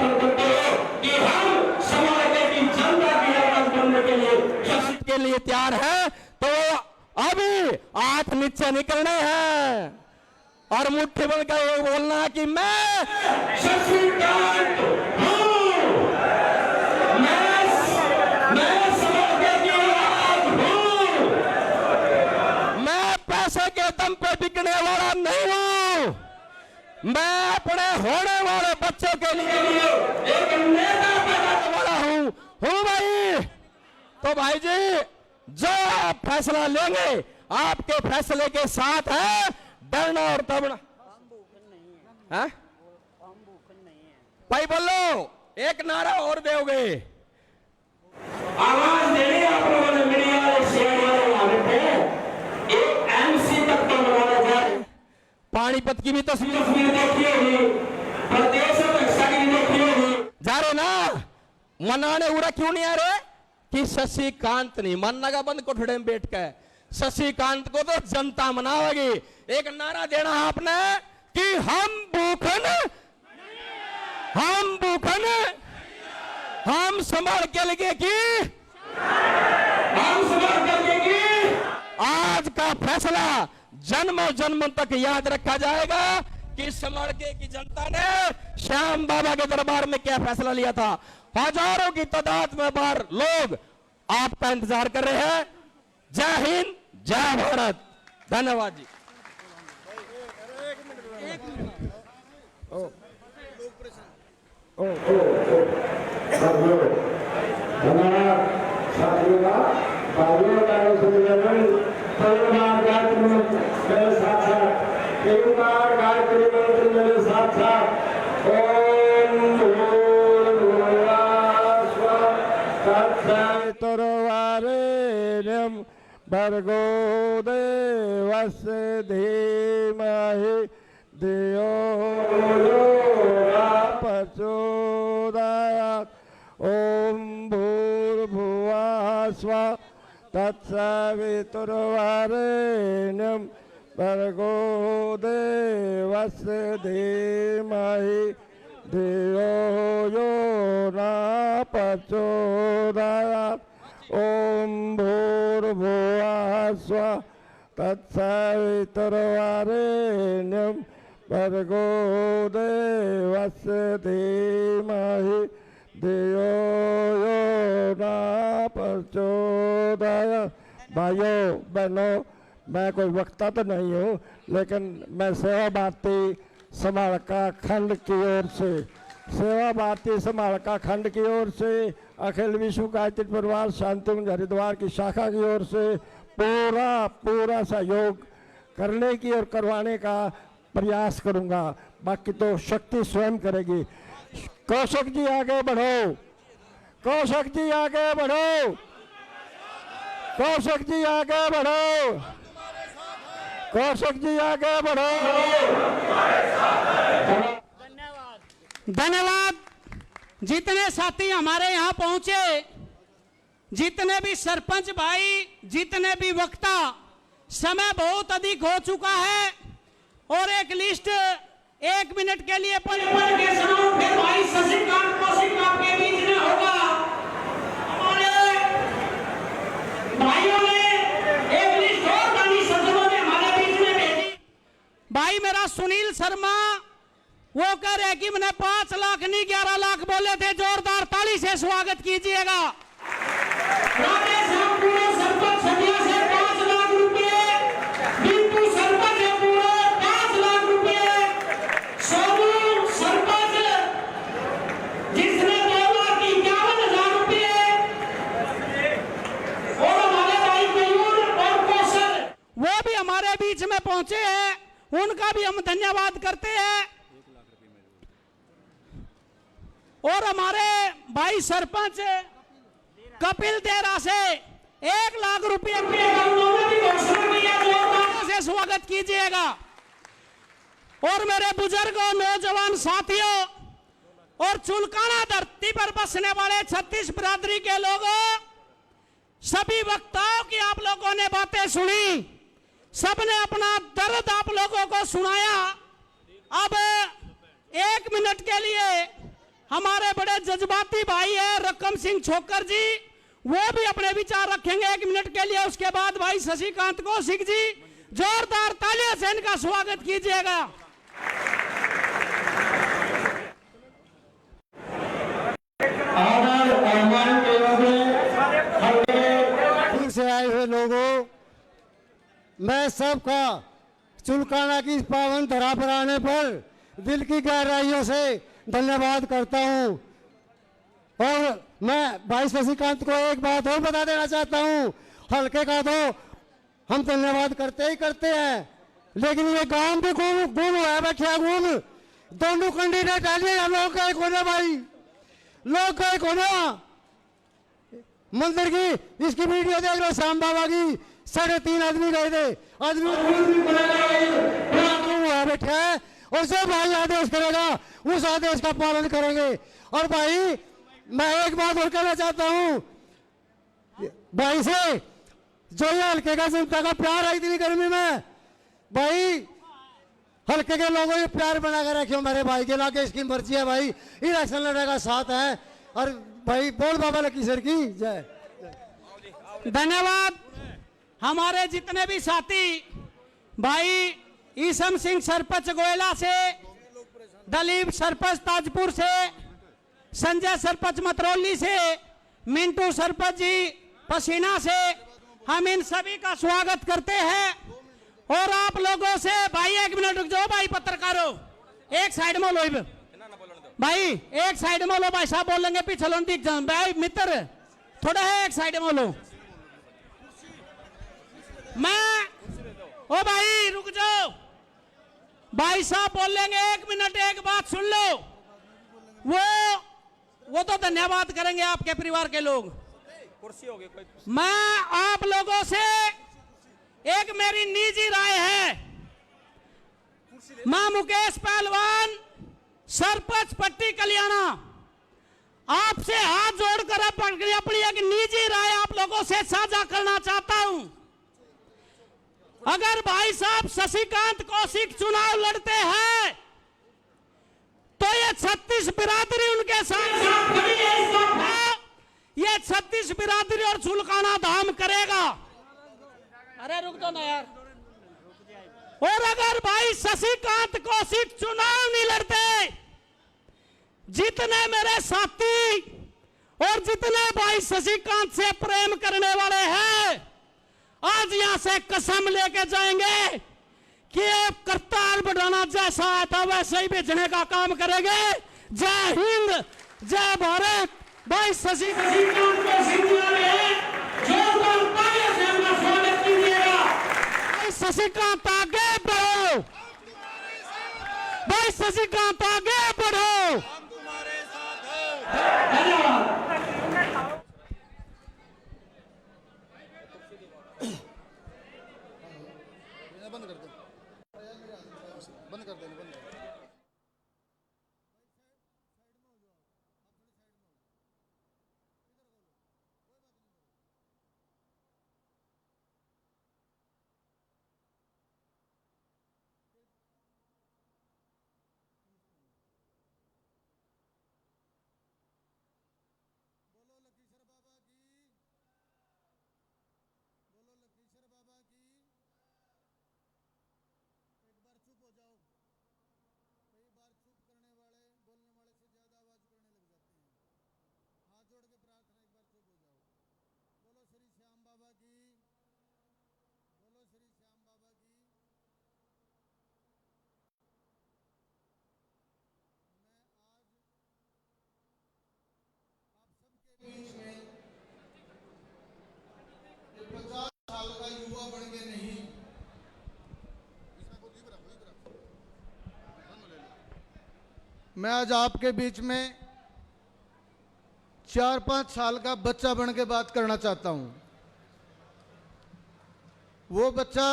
कि हम समाज की जनता की आवाज बनने के लिए तैयार है, तो अभी हाथ नीचे निकलने हैं और मुट्ठी बनकर ये बोलना है कि मैं शशिकांत हूं, मैं समाज की आवाज हूं, मैं पैसे के दम पे बिकने वाला नहीं हूं, मैं अपने होने वाले बच्चों के लिए एक नेता बनाने वाला हूं भाई। तो भाई जी, जो आप फैसला लेंगे आपके फैसले के साथ है डरना और दबना। हाँ? भाई बोलो, एक नारा और दोगे? आवाज देनी आप लोगों ने मीडिया एक एमसी तक तो बनाना चाहिए। पानीपत की भी तस्वीर देखी होगी, प्रदेश रक्षा की देखी होगी। जा रहे ना मनाने उड़ा क्यों नहीं आ रहे कि शशिकांत नहीं मनना का बंद कोठड़े में बैठ के शशिकांत को तो जनता मनावेगी। एक नारा देना आपने कि हम भूखन हम संभाल के लगे कि हम संभाल के लगे कि आज का फैसला जन्मों जन्म तक याद रखा जाएगा कि संभाल के की जनता ने श्याम बाबा के दरबार में क्या फैसला लिया था। हजारों की तादाद में बाहर लोग आपका इंतजार कर रहे हैं। जय हिंद, जय भारत, धन्यवाद जी। भर्गो देवस्य धीमहि धियो यो न प्रचोदयात्। ओम भूर्भुवः स्वः तत्सवितुर्वरेण्यं भर्गो देवस्य धीमहि धियो यो न प्रचोदयात्। ओम भूर्भुवः स्वः तत्सवितुर्वरेण्यं भर्गो देवस्य धीमहि धियो यो न प्रचोदयात्। भाइयों बहनों, मैं कोई वक्ता तो नहीं हूँ, लेकिन मैं सेवा भारती समालका खंड की ओर से सेवा भारती समालका खंड की ओर से अखिल विश्व गायत्री परिवार शांतिकुंज हरिद्वार की शाखा की ओर से पूरा सहयोग करने की और करवाने का प्रयास करूंगा। बाकी तो शक्ति स्वयं करेगी। कौशिक जी आगे बढ़ो, कौशिक जी आगे बढ़ो, कौशिक जी आगे बढ़ो, कौशिक जी आगे बढ़ो। धन्यवाद। जितने साथी हमारे यहाँ पहुंचे, जितने भी सरपंच भाई, जितने भी वक्ता, समय बहुत अधिक हो चुका है और एक लिस्ट 1 मिनट के लिए परिवार के समूह फिर भाई शशिकांत कौशिक आपके बीच में होगा। हमारे भाइयों ने एक लिस्ट और बनी सदनों में हमारे बीच में भेजी। भाई मेरा सुनील शर्मा वो कह रहे कि मैंने 5 लाख नहीं 11 लाख बोले थे। जोरदार ताली से स्वागत कीजिएगा। पूरे सरपंच सदिया से 5 लाख रुपए, बिंदु सरपंच है पूरे 5 लाख रुपए, सोनू सरपंच जिसने 2,51,000 रुपए, और हमारे भाई मयूर और कौशल वो भी हमारे बीच में पहुंचे हैं। उनका भी हम धन्यवाद करते हैं। और हमारे भाई सरपंच कपिल देरा से 1 लाख रुपए से स्वागत कीजिएगा। और मेरे बुजुर्गों, नौजवान साथियों और चुलकाना धरती पर बसने वाले 36 बिरादरी के लोगों, सभी वक्ताओं की आप लोगों ने बातें सुनी, सबने अपना दर्द आप लोगों को सुनाया। अब 1 मिनट के लिए हमारे बड़े जज्बाती भाई है रकम सिंह छोकर जी, वो भी अपने विचार रखेंगे 1 मिनट के लिए। उसके बाद भाई शशिकांत कौशिक जी, जोरदार तालियों से इनका स्वागत कीजिएगा। से आए हुए लोगों, मैं सबका चुलकाना की इस पावन धरा पर आने पर दिल की गहराइयों से धन्यवाद करता हूं। और मैं भाई शशिकांत को एक बात और बता देना चाहता हूं, हल्के का तो हम धन्यवाद करते ही करते हैं, लेकिन ये गांव भी गुम है, बैठा गुम। दोनों कैंडिडेट आलिए, लोग गए कोने भाई, लोग गए कोना। मंदिर की इसकी वीडियो देख लो, श्याम बाबा की 3.5 आदमी गए थे, आदमी बैठे हैं। और जो भाई आदेश करेगा उस आदेश का पालन करेंगे। और भाई मैं एक बात और कहना चाहता हूं भाई से, जो ये हल्के का जनता का प्यार है इतनी गर्मी में, भाई हल्के के लोगों ने प्यार बना कर रखे मेरे भाई के लाके। इसकी मर्जी है भाई, इलेक्शन लड़ने का साथ है। और भाई बोल बाबा लकीसर की जय। धन्यवाद। हमारे जितने भी साथी भाई, ईसम सिंह सरपंच गोयला से, दलीप सरपंच ताजपुर से, संजय सरपंच मतरौली से, मिंटू सरपंच जी पसीना से, हम इन सभी का स्वागत करते हैं। और आप लोगों से भाई 1 मिनट रुक जाओ भाई, पत्रकारों एक साइड में लो भाई, एक साइड में लो भाई साहब, बोलेंगे पीछे लो दिख जाओ भाई मित्र, थोड़ा है एक साइड में लो। मैं ओ भाई रुक जाओ भाई साहब, बोलेंगे 1 मिनट, एक बात सुन लो। वो तो धन्यवाद करेंगे आपके परिवार के लोग। कुर्सी होगी कोई। मैं आप लोगों से एक मेरी निजी राय है, मैं मुकेश पहलवान सरपंच पट्टी कल्याणा आपसे हाथ जोड़कर अपनी एक निजी राय आप लोगों से साझा करना चाहता हूं। अगर भाई साहब शशिकांत कौशिक चुनाव लड़ते हैं तो ये 36 बिरादरी उनके साथ खड़ी है। ये 36 बिरादरी और चुलकाना धाम करेगा। अरे रुक दो ना यार। और अगर भाई शशिकांत कौशिक चुनाव नहीं लड़ते, जितने मेरे साथी और जितने भाई शशिकांत से प्रेम करने वाले हैं, आज यहां से कसम लेके जाएंगे कि अब करताल बढ़ाना जैसा आता वैसे ही बेचने का काम करेंगे। जय हिंद, जय भारत। भाई शशिकांत कौशिक स्वागत कीजिएगा। भाई शशिकांत आगे बढ़ो, भाई शशिकांत आगे बढ़ो। धन्यवाद। बंद कर दो, बंद कर देना, बंद। मैं आज आपके बीच में 4-5 साल का बच्चा बन के बात करना चाहता हूं। वो बच्चा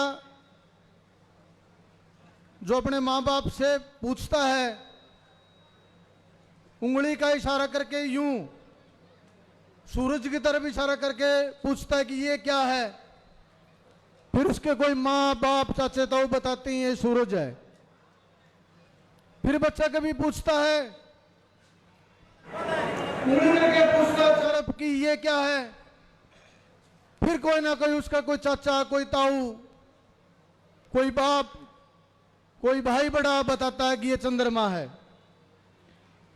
जो अपने माँ बाप से पूछता है, उंगली का इशारा करके यूं सूरज की तरफ इशारा करके पूछता है कि ये क्या है, फिर उसके कोई माँ बाप चाचे ताऊ बताते हैं ये सूरज है। फिर बच्चा कभी पूछता है, उंगली करके पूछता है तरफ कि ये क्या है, फिर कोई ना कोई उसका कोई चाचा, कोई ताऊ, कोई बाप, कोई भाई बड़ा बताता है कि ये चंद्रमा है।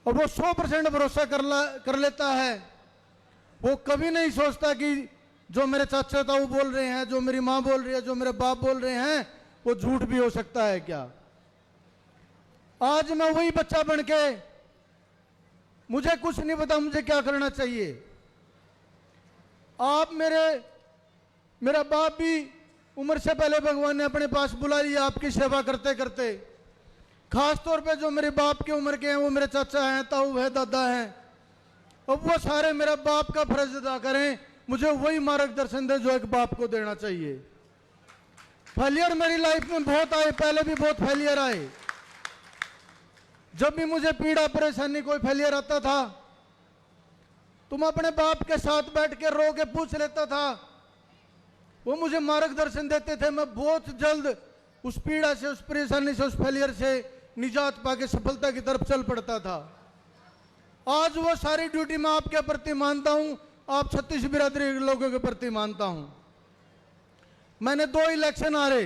और वो 100% भरोसा कर लेता है। वो कभी नहीं सोचता कि जो मेरे चाचा ताऊ बोल रहे हैं, जो मेरी माँ बोल रही है, जो मेरे बाप बोल रहे हैं, वो झूठ भी हो सकता है क्या। आज मैं वही बच्चा बन के, मुझे कुछ नहीं पता मुझे क्या करना चाहिए। आप मेरा बाप भी उम्र से पहले भगवान ने अपने पास बुला लिया आपकी सेवा करते करते। खास तौर पे जो मेरे बाप की उम्र के हैं वो मेरे चाचा हैं, ताऊ है, दादा हैं। अब वो सारे मेरा बाप का फर्ज अदा करें, मुझे वही मार्गदर्शन दे जो एक बाप को देना चाहिए। फेलियर मेरी लाइफ में बहुत आए, पहले भी बहुत फेलियर आए। जब भी मुझे पीड़ा परेशानी कोई फेलियर आता था, तुम अपने बाप के साथ बैठ के रो के पूछ लेता था, वो मुझे मार्गदर्शन देते थे। मैं बहुत जल्द उस पीड़ा से, उस परेशानी से, उस फेलियर से निजात पाके सफलता की तरफ चल पड़ता था। आज वो सारी ड्यूटी मैं आपके प्रति मानता हूं, आप 36 बिरादरी लोगों के प्रति मानता हूं। मैंने 2 इलेक्शन हारे,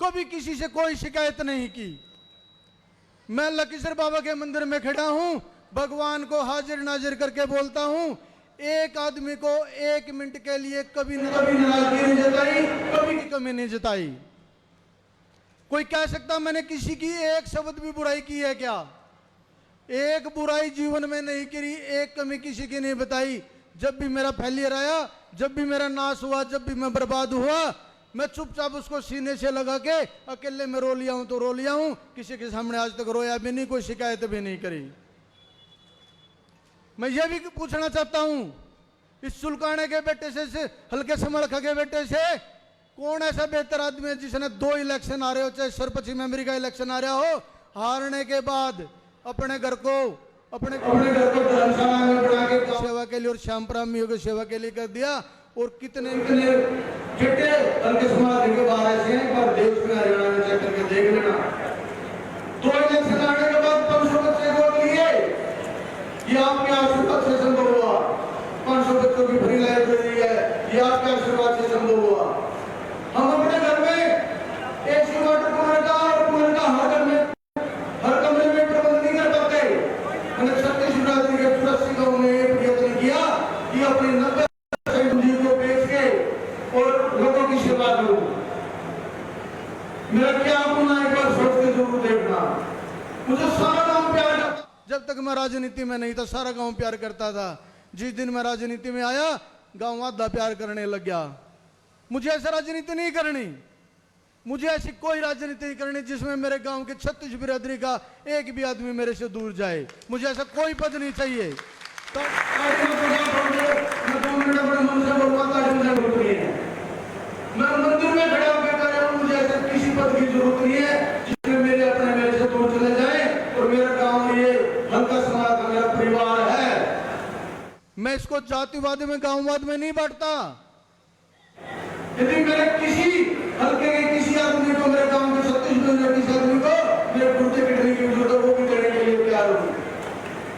कभी किसी से कोई शिकायत नहीं की। मैं लकीसर बाबा के मंदिर में खड़ा हूं, भगवान को हाजिर नाजिर करके बोलता हूं, एक आदमी को 1 मिनट के लिए कभी नाराजगी नहीं जताई, कभी की कमी नहीं जताई। कोई कह सकता मैंने किसी की एक शब्द भी बुराई की है क्या? एक बुराई जीवन में नहीं करी, एक कमी किसी की नहीं बताई। जब भी मेरा फेलियर आया, जब भी मेरा नाश हुआ, जब भी मैं बर्बाद हुआ, मैं चुपचाप उसको सीने से लगा के अकेले में रो लिया हूं तो रो लिया हूं। किसी के सामने आज तक रोया भी नहीं, कोई शिकायत भी नहीं करी। मैं ये भी पूछना चाहता हूं, इस सुल्काने के बेटे से हल्के समड़खा के बेटे से कौन ऐसा बेहतर आदमी है जिसने 2 इलेक्शन हारे हो, चाहे सर्वपश्चिम मेमोरी का इलेक्शन हारा हो, हारने के बाद अपने घर को धर्मशाला में बना के सेवा के लिए और श्याम प्रामियों की सेवा के लिए कर दिया। और कितने चिट्टे हल्के समाज के बाहर ऐसे हैं, पर देश में हरियाणा में चेक करके देख लेना। 2 इलेक्शन हारने के बाद 500 बच्चे वोट लिए, ये आपके आशीर्वाद से संभव हुआ। 500 बच्चों की फ्री लाइब्रेरी है, ये आपके आशीर्वाद से संभव हुआ। हम अपने घर में एसी वाटर कूलर का और कूलर का हर कमरे में प्रबंध नहीं कर पाते। मैंने 36 बिरादरी के 84 गाँव में ये प्रयत्न किया कि अपनी 90% पूंजी को बेच के और लोगों की सेवा करूं। मेरा क्या गुना, एक बार सोच के जरूर देखना। मुझे सारा गाँव प्यार करता, जब तक मैं राजनीति में नहीं था सारा गाँव प्यार करता था। जिस दिन मैं राजनीति में आया, गाँव आधा प्यार करने लग गया। मुझे ऐसा राजनीति नहीं करनी, मुझे ऐसी कोई राजनीति नहीं करनी जिसमें मेरे गांव के 36 बिरादरी का एक भी आदमी मेरे से दूर जाए। मुझे ऐसा कोई पद नहीं चाहिए। तो मैं मंदिर में खड़ा होकर कह रहा हूं, मुझे ऐसे किसी पद की जरूरत नहीं है जिसमें मेरे से दूर चले जाए। और मेरा गाँव ये हल्का समाज का मेरा परिवार है। मैं इसको जातिवाद में, गाँववाद में नहीं बांटता। यदि मेरे किसी हल्के के किसी आदमी को, मेरे गांव के 36 में किसी आदमी को मेरे गुर्दे कटने की जरूरत है, वो भी करने के लिए तैयार हूं।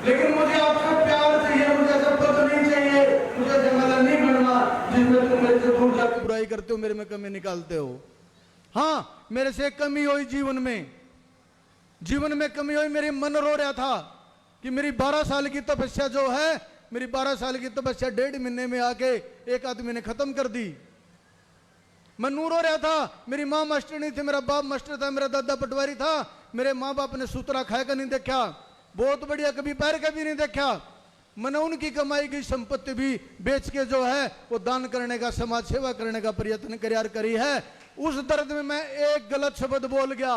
लेकिन मुझे आपसे प्यार चाहिए, मुझे ऐसा पद नहीं चाहिए, मुझे जंगल नहीं बनना जिसमें तुम मेरे से दूर जाकर बुराई करते हो, मेरे में कमी निकालते हो। हाँ, मेरे से कमी हुई जीवन में कमी हुई। मेरी मन रो रहा था कि मेरी 12 साल की तपस्या जो है, मेरी 12 साल की तपस्या 1.5 महीने में आके एक आदमी ने खत्म कर दी। मैं नूर हो रहा था। मेरी माँ मास्टर नहीं थी, मेरा बाप मास्टर था, मेरा दादा पटवारी था। मेरे माँ बाप ने सूतरा खाए का नहीं देखा, बहुत बढ़िया कभी पैर का भी नहीं देखा। मैंने उनकी कमाई की संपत्ति भी बेच के जो है वो दान करने का, समाज सेवा करने का प्रयत्न करी है। उस दर्द में मैं एक गलत शब्द बोल गया,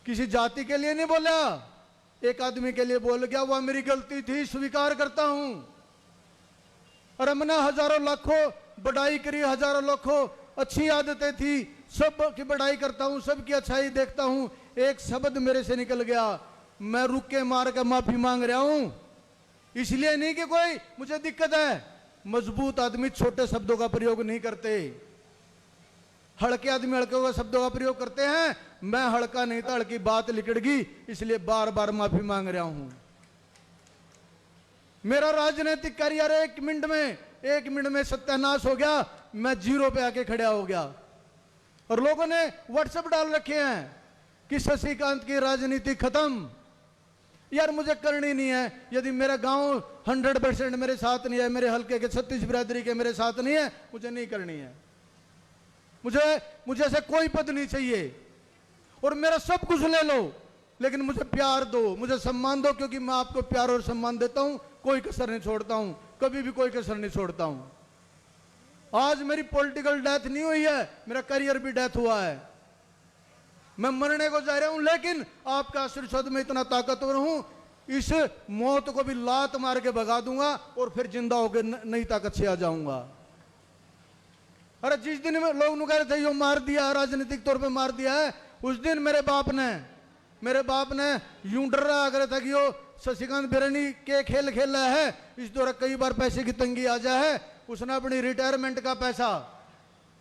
किसी जाति के लिए नहीं बोला, एक आदमी के लिए बोल गया, वह मेरी गलती थी, स्वीकार करता हूं। और हमने हजारों लाखों बढ़ाई करी, हजारों लाखों अच्छी आदतें थी, सब की बढ़ाई करता हूं, सबकी अच्छाई देखता हूं। एक शब्द मेरे से निकल गया, मैं रुक के मार के माफी मांग रहा हूं। इसलिए नहीं कि कोई मुझे दिक्कत है, मजबूत आदमी छोटे शब्दों का प्रयोग नहीं करते, हल्के आदमी हल्के हुए शब्दों का प्रयोग करते हैं। मैं हल्का नहीं था, हल्की बात लिकड़ गई, इसलिए बार बार माफी मांग रहा हूं। मेरा राजनीतिक करियर 1 मिनट में सत्यानाश हो गया, मैं जीरो पे आके खड़ा हो गया। और लोगों ने व्हाट्सएप डाल रखे हैं कि शशिकांत की राजनीति खत्म। यार मुझे करनी नहीं है, यदि मेरा गांव 100% मेरे साथ नहीं है, मेरे हल्के के 36 बिरादरी के मेरे साथ नहीं है, मुझे नहीं करनी है। मुझे ऐसे कोई पद नहीं चाहिए, और मेरा सब कुछ ले लो, लेकिन मुझे प्यार दो, मुझे सम्मान दो, क्योंकि मैं आपको प्यार और सम्मान देता हूं, कोई कसर नहीं छोड़ता हूं, कभी भी कोई कसर नहीं छोड़ता हूं। आज मेरी पॉलिटिकल डेथ नहीं हुई है, मेरा करियर भी डेथ हुआ है, मैं मरने को जा रहा हूं, लेकिन आपका आशीर्वाद में इतना ताकतवर हूं, इस मौत को भी लात मार के भगा दूंगा और फिर जिंदा होकर नई ताकत से आ जाऊंगा। अरे जिस दिन में लोग कह रहे थे यो मार दिया, राजनीतिक तौर पे मार दिया है, उस दिन मेरे बाप ने यूं डर रहा कर था कि यो शशिकांत बिरनी के खेल रहा है, इस दौरान कई बार पैसे की तंगी आ जाए है। उसने अपनी रिटायरमेंट का पैसा,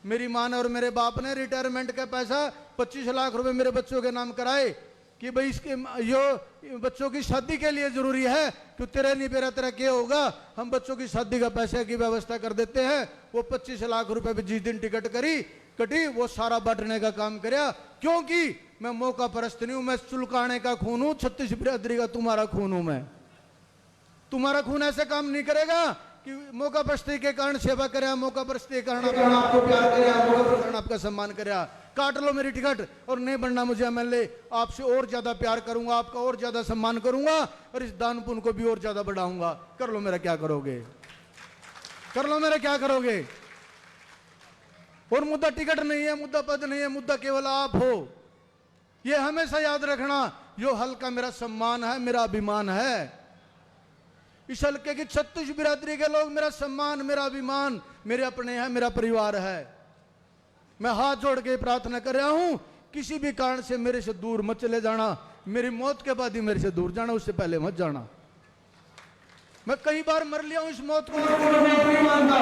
मेरी मां ने और मेरे बाप ने रिटायरमेंट का पैसा 25 लाख रुपए मेरे बच्चों के नाम कराए कि भाई इसके यो बच्चों की शादी के लिए जरूरी है, कि तेरे नहीं पेरा तेरा क्या होगा, हम बच्चों की शादी का पैसे की व्यवस्था कर देते हैं। वो 25 लाख रुपए पे जिस दिन टिकट कटी वो सारा बांटने का काम कराया, क्योंकि मैं मौका परस्त नहीं हूं, मैं चुलकाने का खून हूं, 36 बिरादरी का तुम्हारा खून हूं। मैं तुम्हारा खून ऐसे काम नहीं करेगा कि मौका परस्ती के कारण सेवा करे, मौका परस्ती के कारण आपको प्यार करे, मौका परस्ती के कारण आपका सम्मान करे। काट लो मेरी टिकट और नहीं बनना मुझे एमएलए, आपसे और ज्यादा प्यार करूंगा, आपका और ज्यादा सम्मान करूंगा, और इस दान पुण्य को भी और ज्यादा बढ़ाऊंगा। कर लो मेरा क्या करोगे, कर लो मेरा क्या करोगे। और मुद्दा टिकट नहीं है, मुद्दा पद नहीं है, मुद्दा केवल आप हो, ये हमेशा याद रखना। यो हल्का मेरा सम्मान है, मेरा अभिमान है। इस हल्के की 36 बिरादरी के लोग मेरा सम्मान, मेरा अभिमान, मेरे अपने हैं, मेरा परिवार है। मैं हाथ जोड़ के प्रार्थना कर रहा हूं, किसी भी कारण से मेरे से दूर मत चले जाना, मेरी मौत के बाद ही मेरे से दूर जाना, उससे पहले मत जाना। मैं कई बार मर लिया हूं, इस मौत को नहीं मानता।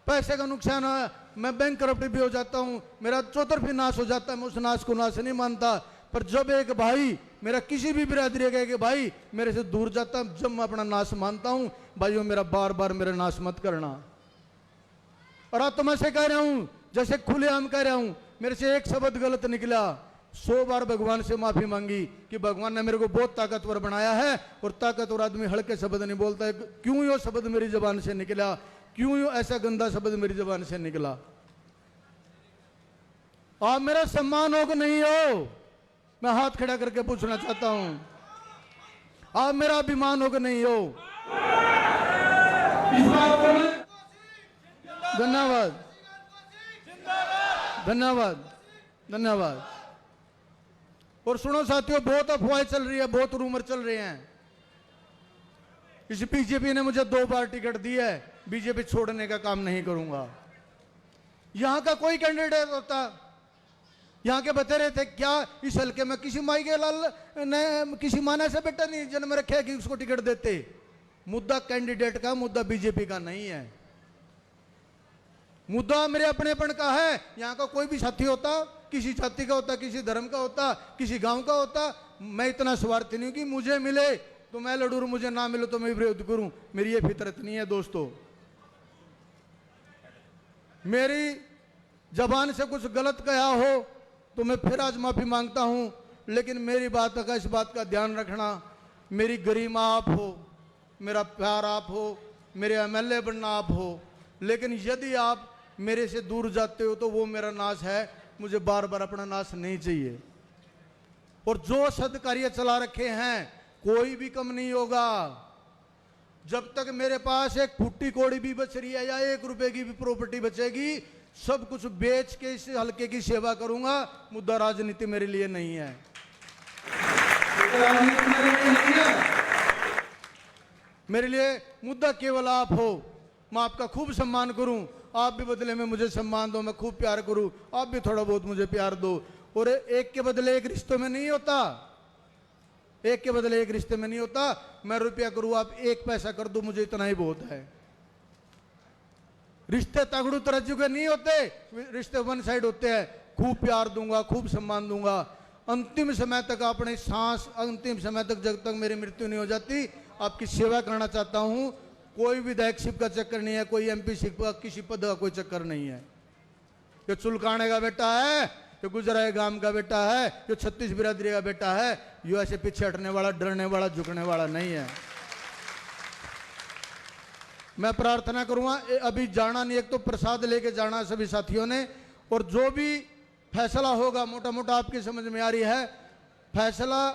पैसे का नुकसान है, मैं बैंकरप्ट भी हो जाता हूं, मेरा चौतरफी नाश हो जाता है, मैं उस नाश को नाश नहीं मानता। पर जब एक भाई मेरा किसी भी बिरादरी का कि भाई मेरे से दूर जाता है, जब मैं अपना नाश मानता हूं, भाइयों मेरा बार बार मेरा नाश मत करना। और आज तो मैं से कह रहा हूं, जैसे खुलेआम कह रहा हूं, मेरे से एक शब्द गलत निकला, 100 बार भगवान से माफी मांगी कि भगवान ने मेरे को बहुत ताकतवर बनाया है, और ताकतवर आदमी हल्के शब्द नहीं बोलता है। क्यों यो शब्द मेरी जबान से निकला, क्यों यो ऐसा गंदा शब्द मेरी जबान से निकला। आप मेरा सम्मान हो कि नहीं हो, मैं हाथ खड़ा करके पूछना चाहता हूं। आप मेरा अभिमान हो कि नहीं हो। धन्यवाद धन्यवाद धन्यवाद। और सुनो साथियों, बहुत अफवाहें चल रही है, बहुत रूमर चल रहे हैं। इस बीजेपी ने मुझे 2 बार टिकट दी है, बीजेपी छोड़ने का काम नहीं करूंगा। यहां का कोई कैंडिडेट होता, यहाँ के बते रहे थे क्या इस हल्के में किसी माई के लाल ने, किसी माना से बेटा नहीं जन्म रखे कि उसको टिकट देते। मुद्दा कैंडिडेट का, मुद्दा बीजेपी का नहीं है, मुद्दा मेरे अपनेपन का है। यहाँ का कोई भी साथी होता, किसी जाति का होता, किसी धर्म का होता, किसी गांव का होता, मैं इतना स्वार्थी नहीं हूं कि मुझे मिले तो मैं लड़ूं, मुझे ना मिले तो मैं विरोध करूं। मेरी ये फितरत नहीं है दोस्तों। मेरी जबान से कुछ गलत कहा हो तो मैं फिर आज माफी मांगता हूं, लेकिन मेरी बात का, इस बात का ध्यान रखना, मेरी गरिमा आप हो, मेरा प्यार आप हो, मेरे एमएलए बनना आप हो, लेकिन यदि आप मेरे से दूर जाते हो तो वो मेरा नाश है। मुझे बार बार अपना नाश नहीं चाहिए। और जो सदकार्य चला रखे हैं, कोई भी कम नहीं होगा। जब तक मेरे पास एक फुट्टी कोड़ी भी बच रही है या 1 रुपए की भी प्रॉपर्टी बचेगी, सब कुछ बेच के इस हल्के की सेवा करूंगा। मुद्दा राजनीति मेरे लिए नहीं है। मेरे लिए मुद्दा केवल आप हो। मैं आपका खूब सम्मान करूं, आप भी बदले में मुझे सम्मान दो, मैं खूब प्यार करूं, आप भी थोड़ा बहुत मुझे प्यार दो। और एक के बदले एक रिश्तों में नहीं होता, एक के बदले एक रिश्ते में नहीं होता। मैं रुपया करूं, आप एक पैसा कर दो, मुझे इतना ही बहुत है। रिश्ते तगड़ू तरज्जु के नहीं होते, रिश्ते वन साइड होते हैं। खूब प्यार दूंगा, खूब सम्मान दूंगा, अंतिम समय तक, अपनी सांस अंतिम समय तक, जब तक मेरी मृत्यु नहीं हो जाती, आपकी सेवा करना चाहता हूं। कोई विधायकशिप का चक्कर नहीं है, कोई एमपी शिप का, किसी पद का कोई चक्कर नहीं है। ये चुलकाने का बेटा है, ये गुजराए गांव का बेटा है, जो 36 बिरादरी का बेटा है, यो ऐसे पीछे हटने वाला, डरने वाला, झुकने वाला नहीं है। मैं प्रार्थना करूंगा, अभी जाना नहीं, एक तो प्रसाद लेके जाना सभी साथियों ने, और जो भी फैसला होगा, मोटा मोटा आपकी समझ में आ रही है, फैसला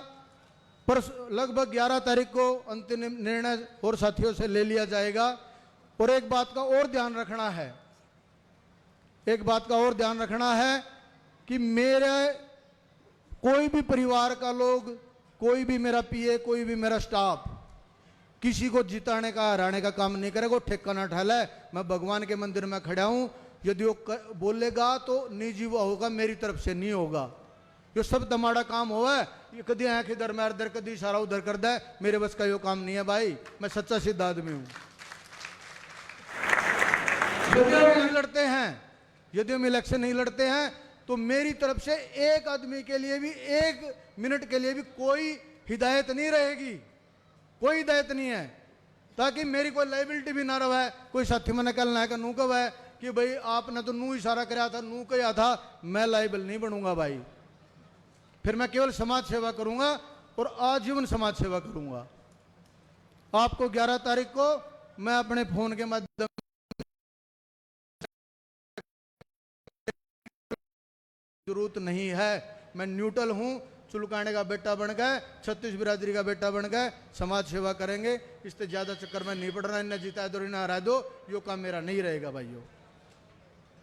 पर लगभग 11 तारीख को अंतिम निर्णय और साथियों से ले लिया जाएगा। और एक बात का और ध्यान रखना है, एक बात का और ध्यान रखना है कि मेरे कोई भी परिवार का लोग, कोई भी मेरा पीए, कोई भी मेरा स्टाफ किसी को जिताने का, हराने का काम नहीं करेगा, ठेका ना ठाला है। मैं भगवान के मंदिर में खड़ा हूं, यदि वो बोलेगा तो निजी वो होगा, मेरी तरफ से नहीं होगा। जो सब दमाड़ा काम हुआ है, ये कभी आंख इधर मार दर, कभी इशारा उधर कर दे, मेरे बस का यो काम नहीं है भाई। मैं सच्चा सिद्ध आदमी हूं। यदि हम नहीं लड़ते हैं, यदि हम इलेक्शन नहीं लड़ते हैं, तो मेरी तरफ से एक आदमी के लिए भी, एक मिनट के लिए भी कोई हिदायत नहीं रहेगी, कोई हिदायत नहीं है, ताकि मेरी कोई लाइबिलिटी भी ना रहे। कोई साथी मैंने कहना है कि नू कब है कि भाई आपने तो नू इशारा कराया था, नू कहा था, मैं लाइबल नहीं बनूंगा भाई। फिर मैं केवल समाज सेवा करूंगा और आजीवन समाज सेवा करूंगा। आपको 11 तारीख को मैं अपने फोन के माध्यम जरूरत नहीं है, मैं न्यूट्रल हूं। चुलकाने का बेटा बन गए, 36 बिरादरी का बेटा बन गए, समाज सेवा करेंगे। इससे ज्यादा चक्कर में नहीं पड़ना, इन्हें जिताए दो, इन्हें हरा दो, यो काम मेरा नहीं रहेगा भाइयों।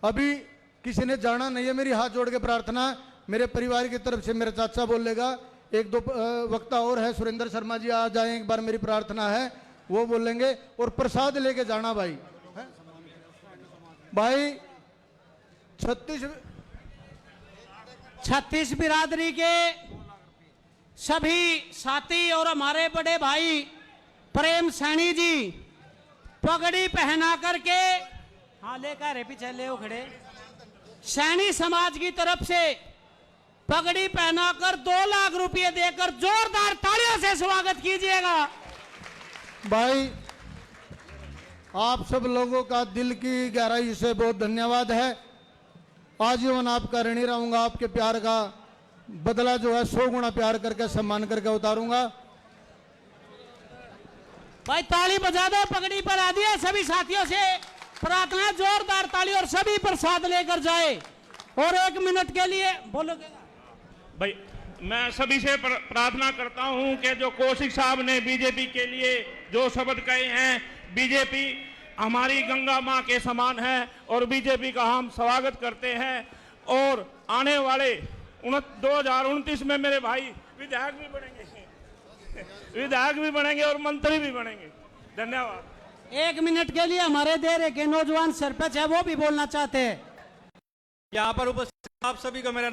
अभी किसी ने जाना नहीं है, मेरी हाथ जोड़ के प्रार्थना, मेरे परिवार की तरफ से मेरा चाचा बोलेगा, एक दो वक्ता और है, सुरेंद्र शर्मा जी आ जाए, एक बार मेरी प्रार्थना है, वो बोलेंगे। और प्रसाद लेके जाना भाई, भाई 36 बिरादरी के सभी साथी और हमारे बड़े भाई प्रेम सैनी जी पगड़ी पहना करके, हाँ लेकर पीछे ले खड़े, सैनी समाज की तरफ से पगड़ी पहनाकर 2 लाख रुपए देकर जोरदार तालियों से स्वागत कीजिएगा। भाई आप सब लोगों का दिल की गहराई से बहुत धन्यवाद है। आजीवन आपका ऋणी रहूंगा, आपके प्यार का बदला जो है 100 गुना प्यार करके, सम्मान करके उतारूंगा। भाई ताली बजा दो, पगड़ी पर आ दिया। सभी साथियों से प्रार्थना, जोरदार ताली, और सभी प्रसाद लेकर जाए। और 1 मिनट के लिए बोलोगे भाई, मैं सभी से प्रार्थना करता हूं कि जो कौशिक साहब ने बीजेपी के लिए जो शब्द कहे हैं, बीजेपी हमारी गंगा मां के समान है और बीजेपी का हम स्वागत करते हैं। और आने वाले 2029 में मेरे भाई विधायक भी बनेंगे, विधायक भी बनेंगे और मंत्री भी बनेंगे। धन्यवाद। 1 मिनट के लिए हमारे देर के नौजवान सरपंच है, वो भी बोलना चाहते हैं। यहाँ पर उपस्थित आप सभी को मेरा